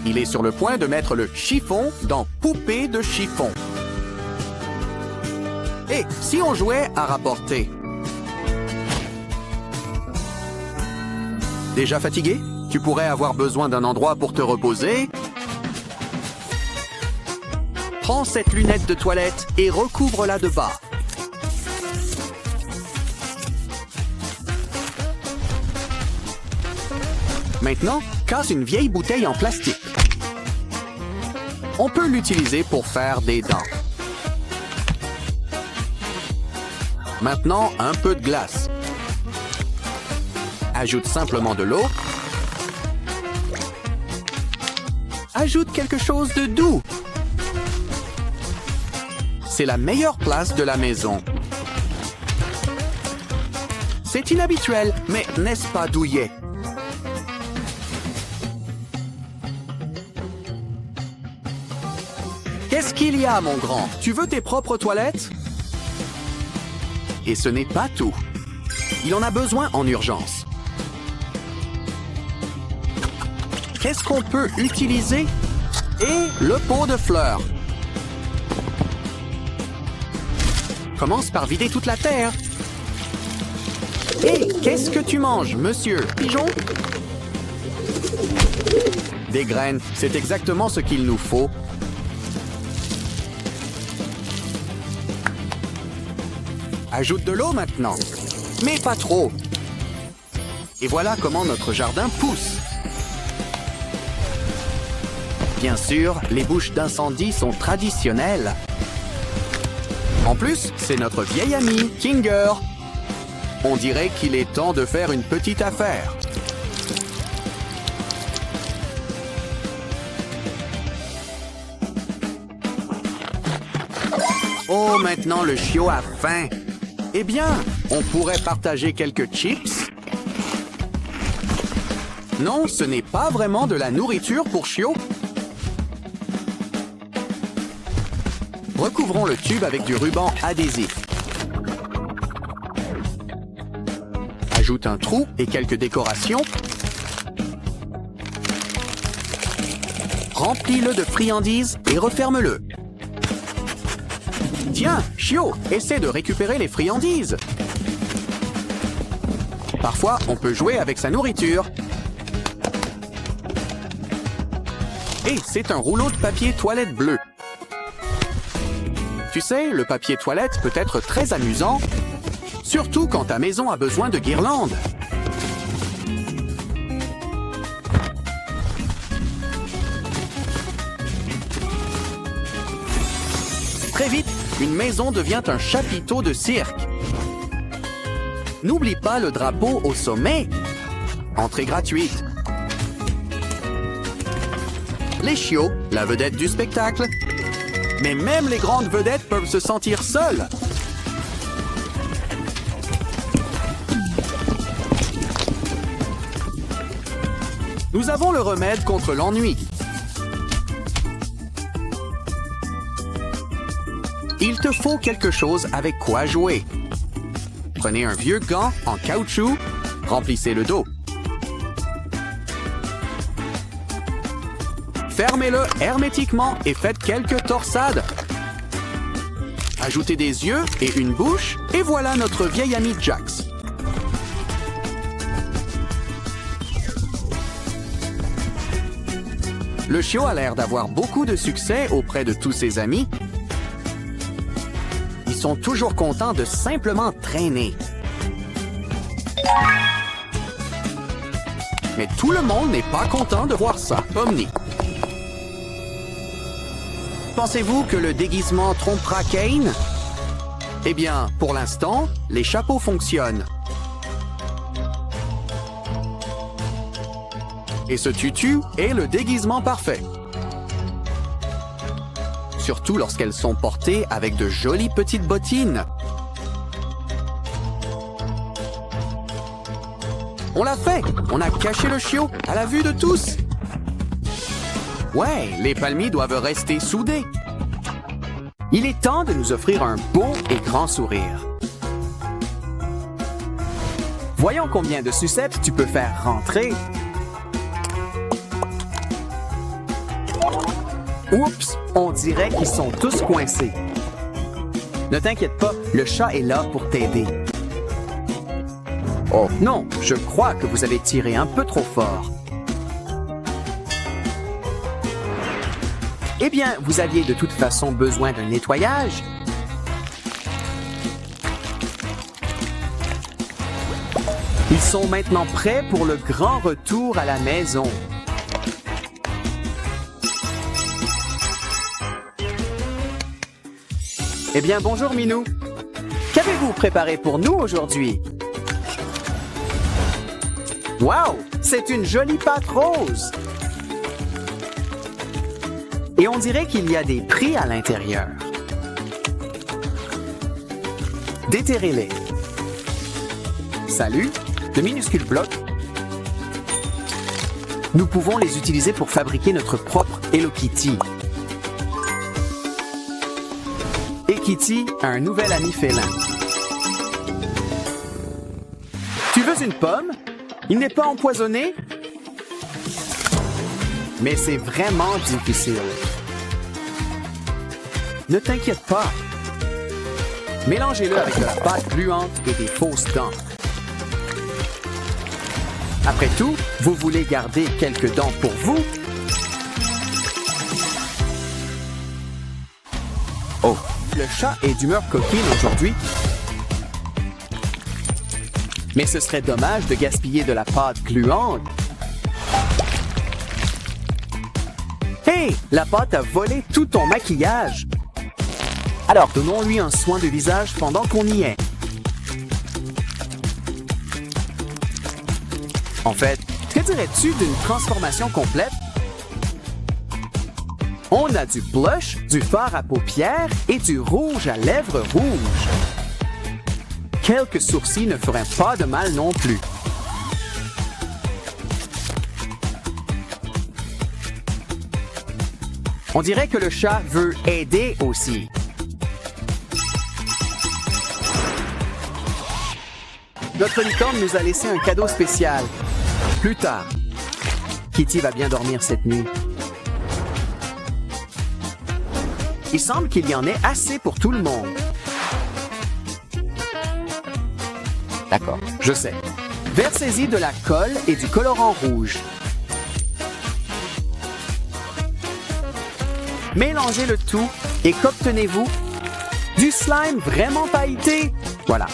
Il est sur le point de mettre le chiffon dans Poupée de chiffon. Et si on jouait à rapporter? Déjà fatigué? Tu pourrais avoir besoin d'un endroit pour te reposer. Prends cette lunette de toilette et recouvre-la de bas. Maintenant, casse une vieille bouteille en plastique. On peut l'utiliser pour faire des dents. Maintenant, un peu de glace. Ajoute simplement de l'eau. Ajoute quelque chose de doux. C'est la meilleure place de la maison. C'est inhabituel, mais n'est-ce pas douillet? Qu'est-ce qu'il y a, mon grand? Tu veux tes propres toilettes? Et ce n'est pas tout. Il en a besoin en urgence. Qu'est-ce qu'on peut utiliser? Et le pot de fleurs. Commence par vider toute la terre. Hé, qu'est-ce que tu manges, monsieur Pigeon? Des graines, c'est exactement ce qu'il nous faut. Ajoute de l'eau maintenant, mais pas trop. Et voilà comment notre jardin pousse. Bien sûr, les bouches d'incendie sont traditionnelles. En plus, c'est notre vieil ami, Kinger. On dirait qu'il est temps de faire une petite affaire. Oh, maintenant le chiot a faim. Eh bien, on pourrait partager quelques chips. Non, ce n'est pas vraiment de la nourriture pour chiot. Recouvrons le tube avec du ruban adhésif. Ajoute un trou et quelques décorations. Remplis-le de friandises et referme-le. Tiens, chiot, essaie de récupérer les friandises. Parfois, on peut jouer avec sa nourriture. Et c'est un rouleau de papier toilette bleu. Tu sais, le papier toilette peut être très amusant, surtout quand ta maison a besoin de guirlandes. Très vite, une maison devient un chapiteau de cirque. N'oublie pas le drapeau au sommet. Entrée gratuite. Les chiots, la vedette du spectacle. Mais même les grandes vedettes peuvent se sentir seules. Nous avons le remède contre l'ennui. Il te faut quelque chose avec quoi jouer. Prenez un vieux gant en caoutchouc, remplissez le dos. Fermez-le hermétiquement et faites quelques torsades. Ajoutez des yeux et une bouche, et voilà notre vieil ami Jax. Le chiot a l'air d'avoir beaucoup de succès auprès de tous ses amis. Ils sont toujours contents de simplement traîner. Mais tout le monde n'est pas content de voir ça. Omni. Pensez-vous que le déguisement trompera Kane? Eh bien, pour l'instant, les chapeaux fonctionnent. Et ce tutu est le déguisement parfait. Surtout lorsqu'elles sont portées avec de jolies petites bottines. On l'a fait! On a caché le chiot à la vue de tous! Ouais, les palmiers doivent rester soudés. Il est temps de nous offrir un beau et grand sourire. Voyons combien de sucettes tu peux faire rentrer. Oups, on dirait qu'ils sont tous coincés. Ne t'inquiète pas, le chat est là pour t'aider. Oh non, je crois que vous avez tiré un peu trop fort. Eh bien, vous aviez de toute façon besoin d'un nettoyage. Ils sont maintenant prêts pour le grand retour à la maison. Eh bien, bonjour Minou. Qu'avez-vous préparé pour nous aujourd'hui? Wow, c'est une jolie pâte rose. Et on dirait qu'il y a des prix à l'intérieur. Déterrez-les. Salut, de minuscules blocs. Nous pouvons les utiliser pour fabriquer notre propre Hello Kitty. Et Kitty a un nouvel ami félin. Tu veux une pomme? Il n'est pas empoisonné? Mais c'est vraiment difficile. Ne t'inquiète pas. Mélangez-le avec de la pâte gluante et des fausses dents. Après tout, vous voulez garder quelques dents pour vous? Oh, le chat est d'humeur coquine aujourd'hui. Mais ce serait dommage de gaspiller de la pâte gluante. Hey, la pâte a volé tout ton maquillage. Alors, donnons-lui un soin de visage pendant qu'on y est. En fait, que dirais-tu d'une transformation complète? On a du blush, du fard à paupières et du rouge à lèvres rouges. Quelques sourcils ne feraient pas de mal non plus. On dirait que le chat veut aider aussi. Notre licorne nous a laissé un cadeau spécial. Plus tard. Kitty va bien dormir cette nuit. Il semble qu'il y en ait assez pour tout le monde. D'accord, je sais. Versez-y de la colle et du colorant rouge. Mélangez le tout et qu'obtenez-vous? Du slime vraiment pailleté. Voilà.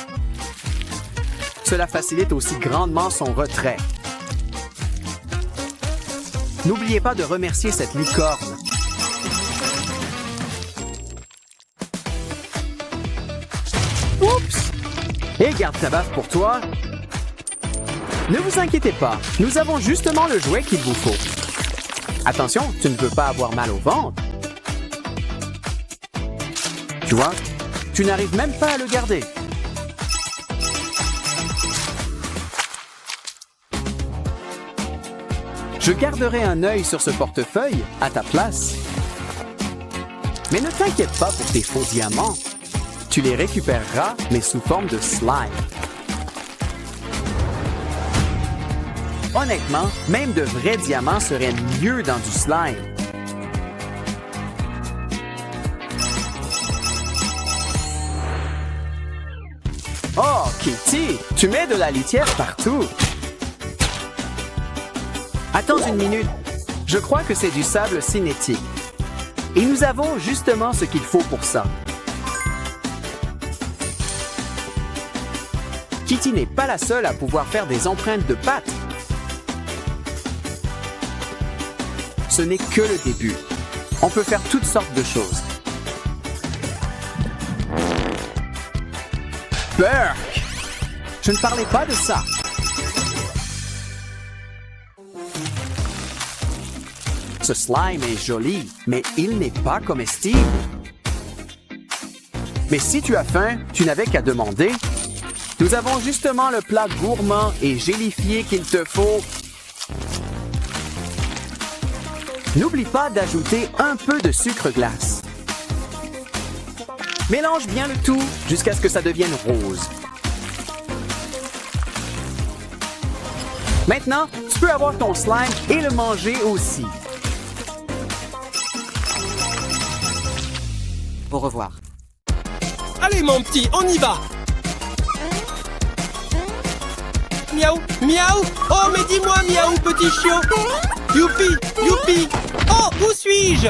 Cela facilite aussi grandement son retrait. N'oubliez pas de remercier cette licorne. Oups! Et garde ta baffe pour toi. Ne vous inquiétez pas, nous avons justement le jouet qu'il vous faut. Attention, tu ne peux pas avoir mal au ventre. Tu vois, tu n'arrives même pas à le garder. Je garderai un œil sur ce portefeuille à ta place. Mais ne t'inquiète pas pour tes faux diamants. Tu les récupéreras, mais sous forme de slime. Honnêtement, même de vrais diamants seraient mieux dans du slime. Oh, Kitty, tu mets de la litière partout. Attends une minute. Je crois que c'est du sable cinétique. Et nous avons justement ce qu'il faut pour ça. Kitty n'est pas la seule à pouvoir faire des empreintes de pattes. Ce n'est que le début. On peut faire toutes sortes de choses. Burk! Je ne parlais pas de ça. Ce slime est joli, mais il n'est pas comestible. Mais si tu as faim, tu n'avais qu'à demander. Nous avons justement le plat gourmand et gélifié qu'il te faut. N'oublie pas d'ajouter un peu de sucre glace. Mélange bien le tout jusqu'à ce que ça devienne rose. Maintenant, tu peux avoir ton slime et le manger aussi. Au revoir. Allez mon petit, on y va! Miaou, miaou. Oh, mais dis-moi, miaou, petit chiot. Youpi, youpi. Oh, où suis-je?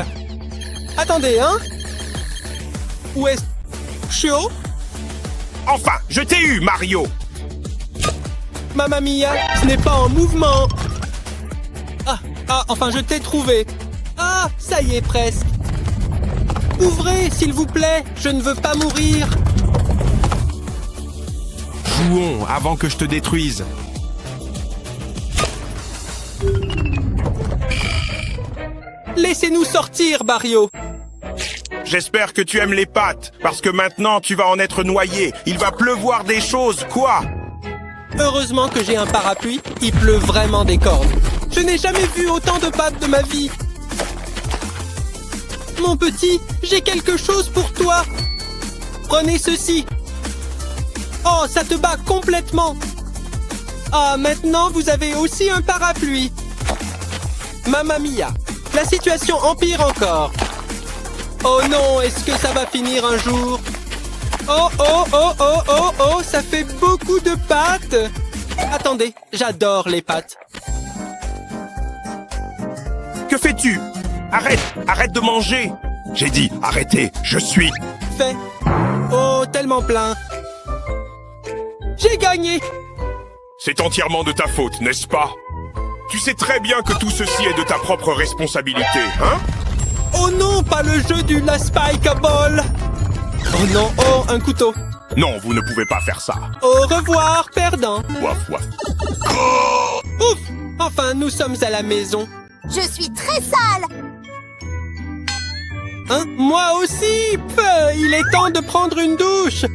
Attendez, hein? Où est-ce? Chiot? Enfin, je t'ai eu, Mario! Mamma mia, ce n'est pas en mouvement. Enfin, je t'ai trouvé. Ah, ça y est, presque. Ouvrez, s'il vous plaît, je ne veux pas mourir. Jouons avant que je te détruise. Laissez-nous sortir, Mario. J'espère que tu aimes les pâtes, parce que maintenant tu vas en être noyé. Il va pleuvoir des choses, quoi? Heureusement que j'ai un parapluie, il pleut vraiment des cordes. Je n'ai jamais vu autant de pâtes de ma vie. Mon petit, j'ai quelque chose pour toi. Prenez ceci. Oh, ça te bat complètement. Ah, maintenant vous avez aussi un parapluie. Mamma mia, la situation empire encore. Oh non, est-ce que ça va finir un jour? Oh, oh, oh, oh, oh, oh, ça fait beaucoup de pâtes. Attendez, j'adore les pâtes. Que fais-tu? Arrête, arrête de manger. J'ai dit, arrêtez, je suis... Fait. Oh, tellement plein. J'ai gagné. C'est entièrement de ta faute, n'est-ce pas? Tu sais très bien que tout ceci est de ta propre responsabilité, hein? Oh non, pas le jeu du La Spike Ball. Oh non, oh, un couteau. Non, vous ne pouvez pas faire ça. Au revoir, perdant. Waf, waf. Ouf, enfin, nous sommes à la maison. Je suis très sale. Hein? Moi aussi. Il est temps de prendre une douche.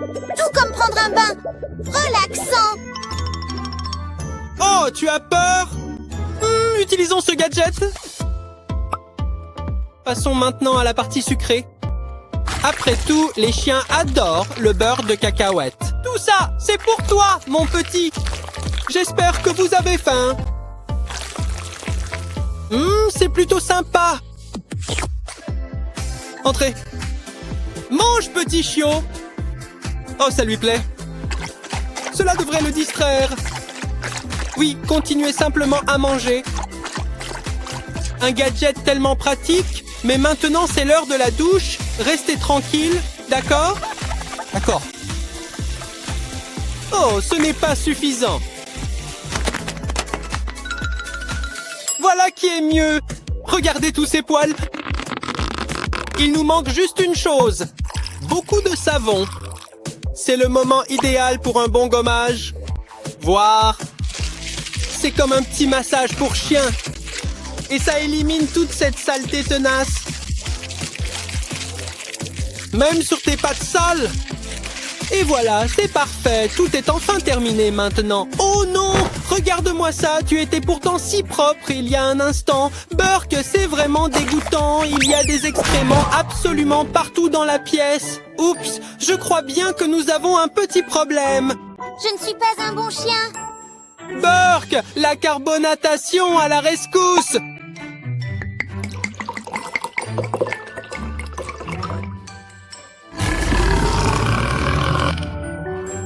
Tout comme prendre un bain. Relaxant. Oh, tu as peur? Utilisons ce gadget. Passons maintenant à la partie sucrée. Après tout, les chiens adorent le beurre de cacahuète. Tout ça, c'est pour toi, mon petit. J'espère que vous avez faim. C'est plutôt sympa. Entrez. Mange, petit chiot. Oh, ça lui plaît. Cela devrait le distraire. Oui, continuez simplement à manger. Un gadget tellement pratique, mais maintenant c'est l'heure de la douche. Restez tranquille, d'accord? D'accord. Oh, ce n'est pas suffisant. Voilà qui est mieux. Regardez tous ces poils. Il nous manque juste une chose. Beaucoup de savon. C'est le moment idéal pour un bon gommage. Voir. C'est comme un petit massage pour chien. Et ça élimine toute cette saleté tenace. Même sur tes pattes sales. Et voilà, c'est parfait. Tout est enfin terminé maintenant. Oh non! Regarde-moi ça. Tu étais pourtant si propre il y a un instant. Burke, c'est vraiment dégoûtant. Il y a des excréments absolument partout dans la pièce. Oups, je crois bien que nous avons un petit problème. Je ne suis pas un bon chien. Burke, la carbonatation à la rescousse!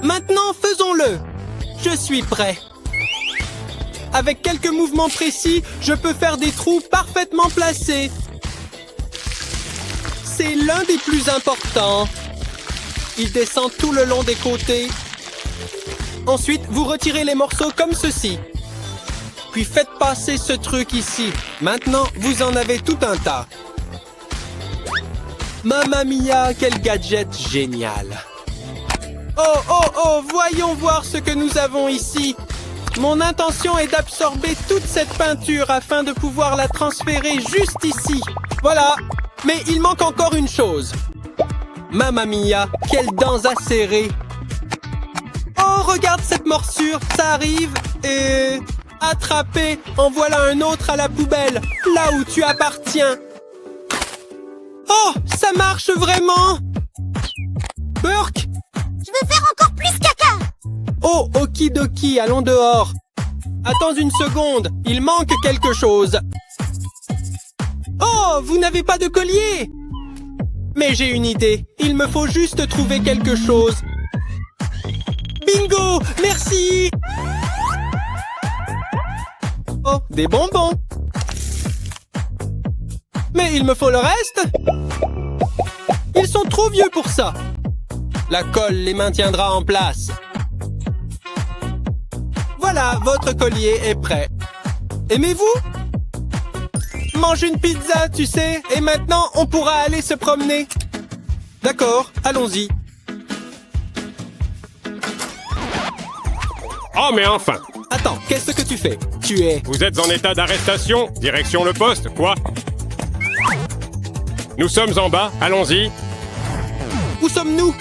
Maintenant, faisons-le. Je suis prêt. Avec quelques mouvements précis, je peux faire des trous parfaitement placés. C'est l'un des plus importants. Il descend tout le long des côtés. Ensuite, vous retirez les morceaux comme ceci. Puis faites passer ce truc ici. Maintenant, vous en avez tout un tas. Mamma mia, quel gadget génial! Oh, oh, oh, voyons voir ce que nous avons ici. Mon intention est d'absorber toute cette peinture afin de pouvoir la transférer juste ici. Voilà. Mais il manque encore une chose. Mamma mia, quelles dents acérées. Oh, regarde cette morsure, ça arrive et... Attrapé, en voilà un autre à la poubelle, là où tu appartiens. Oh, ça marche vraiment. Burke. Je veux faire encore plus caca. Oh, okidoki, allons dehors. Attends une seconde, il manque quelque chose. Oh, vous n'avez pas de collier. Mais j'ai une idée, il me faut juste trouver quelque chose. Bingo! Merci! Oh, des bonbons! Mais il me faut le reste! Ils sont trop vieux pour ça! La colle les maintiendra en place. Voilà, votre collier est prêt. Aimez-vous? Mange une pizza, tu sais, et maintenant on pourra aller se promener. D'accord, allons-y. Oh, mais enfin! Attends, qu'est-ce que tu fais? Tu es... Vous êtes en état d'arrestation? Direction le poste, quoi? Nous sommes en bas, allons-y. Où sommes-nous?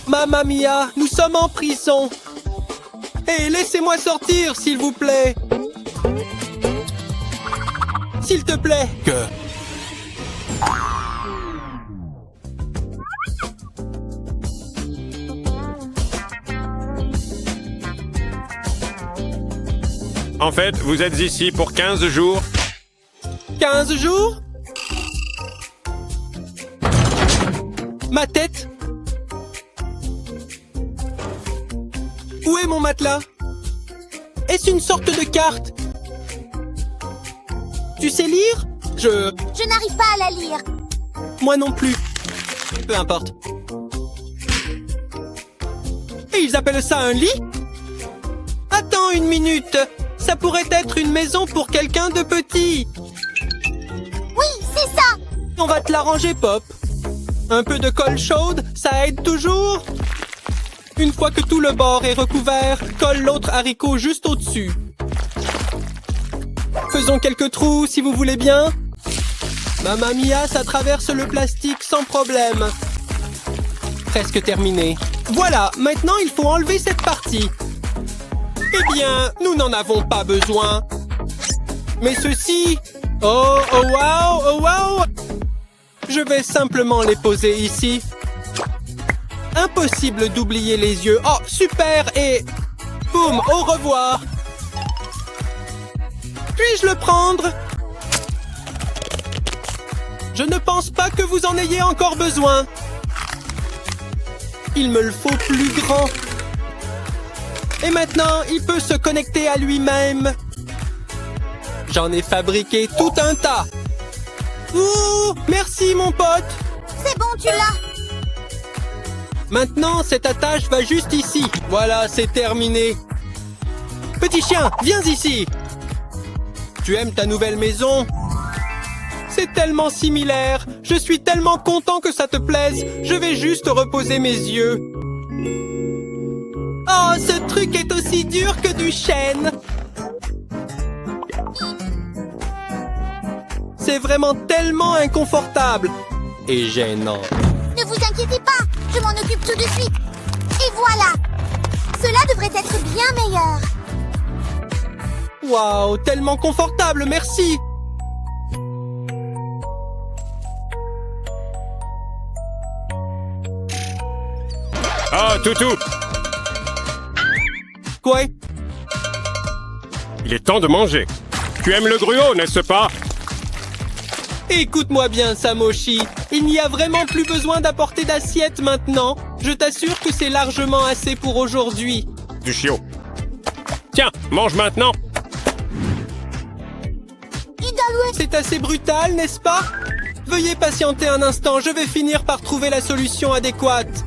Mamma mia, nous sommes en prison. Hé, laissez-moi sortir, s'il vous plaît. S'il te plaît. Que... En fait, vous êtes ici pour 15 jours. 15 jours? Ma tête? Où est mon matelas? Est-ce une sorte de carte? Tu sais lire? Je n'arrive pas à la lire. Moi non plus. Peu importe. Et ils appellent ça un lit? Attends une minute. Ça pourrait être une maison pour quelqu'un de petit. Oui, c'est ça. On va te l'arranger, Pop. Un peu de colle chaude, ça aide toujours. Une fois que tout le bord est recouvert, colle l'autre haricot juste au-dessus. Faisons quelques trous, si vous voulez bien. Mamma mia, ça traverse le plastique sans problème. Presque terminé. Voilà, maintenant il faut enlever cette partie. Eh bien, nous n'en avons pas besoin. Mais ceci... Oh, oh wow, oh wow. Je vais simplement les poser ici. Impossible d'oublier les yeux. Oh, super, et... Boum, au revoir. Puis-je le prendre? Je ne pense pas que vous en ayez encore besoin. Il me le faut plus grand. Et maintenant, il peut se connecter à lui-même. J'en ai fabriqué tout un tas. Ouh, merci mon pote. C'est bon, tu l'as. Maintenant, cette attache va juste ici. Voilà, c'est terminé. Petit chien, viens ici. Tu aimes ta nouvelle maison? C'est tellement similaire. Je suis tellement content que ça te plaise. Je vais juste reposer mes yeux. Oh, ce truc est aussi dur que du chêne. C'est vraiment tellement inconfortable. Et gênant. Ne vous inquiétez pas, je m'en occupe tout de suite. Et voilà. Cela devrait être bien meilleur. Waouh, tellement confortable, merci. Ah, Toutou! Quoi? Il est temps de manger. Tu aimes le gruau, n'est-ce pas? Écoute-moi bien, Samoshi. Il n'y a vraiment plus besoin d'apporter d'assiette maintenant. Je t'assure que c'est largement assez pour aujourd'hui. Du chiot. Tiens, mange maintenant. C'est assez brutal, n'est-ce pas? Veuillez patienter un instant, je vais finir par trouver la solution adéquate.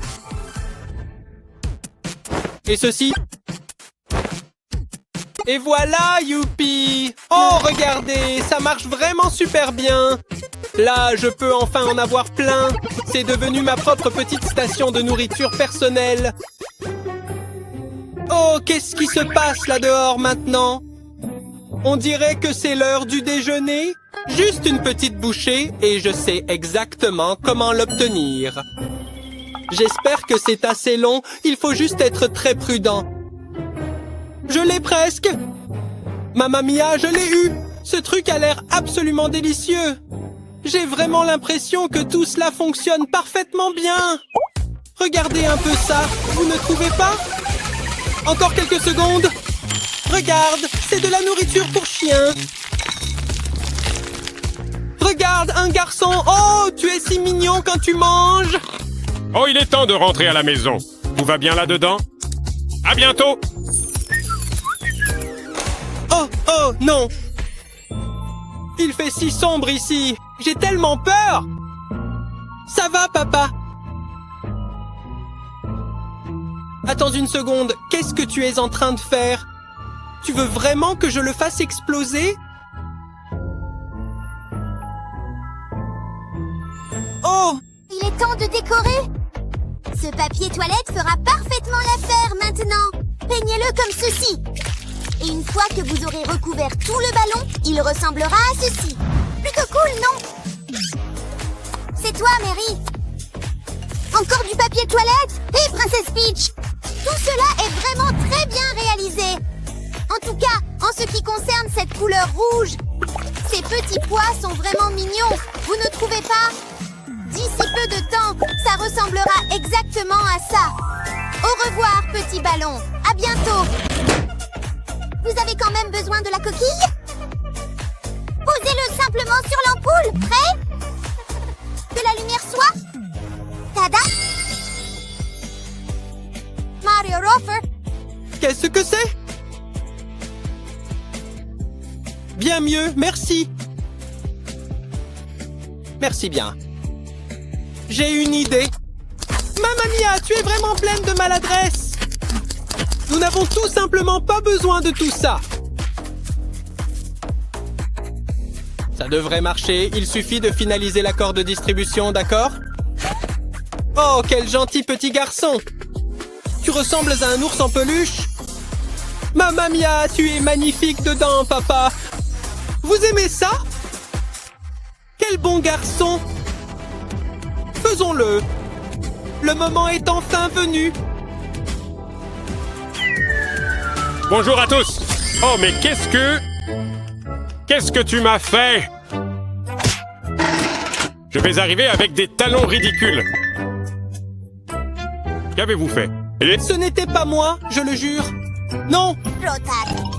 Et ceci? Et voilà, youpi! Oh, regardez, ça marche vraiment super bien. Là, je peux enfin en avoir plein. C'est devenu ma propre petite station de nourriture personnelle. Oh, qu'est-ce qui se passe là dehors maintenant? On dirait que c'est l'heure du déjeuner. Juste une petite bouchée et je sais exactement comment l'obtenir. J'espère que c'est assez long. Il faut juste être très prudent. Je l'ai presque. Mamma mia, je l'ai eu. Ce truc a l'air absolument délicieux. J'ai vraiment l'impression que tout cela fonctionne parfaitement bien. Regardez un peu ça. Vous ne trouvez pas? Encore quelques secondes. Regarde, c'est de la nourriture pour chien. Regarde, un garçon. Oh, tu es si mignon quand tu manges. Oh, il est temps de rentrer à la maison. Tout va bien là-dedans? À bientôt! Oh, oh, non! Il fait si sombre ici! J'ai tellement peur! Ça va, papa? Attends une seconde, qu'est-ce que tu es en train de faire? Tu veux vraiment que je le fasse exploser? Oh! Il est temps de décorer. Ce papier toilette fera parfaitement l'affaire maintenant. Peignez-le comme ceci. Et une fois que vous aurez recouvert tout le ballon, il ressemblera à ceci. Plutôt cool, non? C'est toi, Mary. Encore du papier toilette? Hé, Princesse Peach! Tout cela est vraiment très bien réalisé. En tout cas, en ce qui concerne cette couleur rouge, ces petits pois sont vraiment mignons. Vous ne trouvez pas? D'ici peu de temps, ça ressemblera exactement à ça. Au revoir, petit ballon. À bientôt. Vous avez quand même besoin de la coquille? Posez-le simplement sur l'ampoule. Prêt? Que la lumière soit? Tada! Mario Rofer. Qu'est-ce que c'est? Bien mieux, merci. Merci bien. J'ai une idée. Mamma mia, tu es vraiment pleine de maladresse. Nous n'avons tout simplement pas besoin de tout ça. Ça devrait marcher, il suffit de finaliser l'accord de distribution, d'accord? Oh, quel gentil petit garçon! Tu ressembles à un ours en peluche? Mamma mia, tu es magnifique dedans, papa! Vous aimez ça? Quel bon garçon! Faisons-le! Le moment est enfin venu! Bonjour à tous! Oh, mais qu'est-ce que tu m'as fait? Je vais arriver avec des talons ridicules. Qu'avez-vous fait? Ce n'était pas moi, je le jure. Non! Rotate.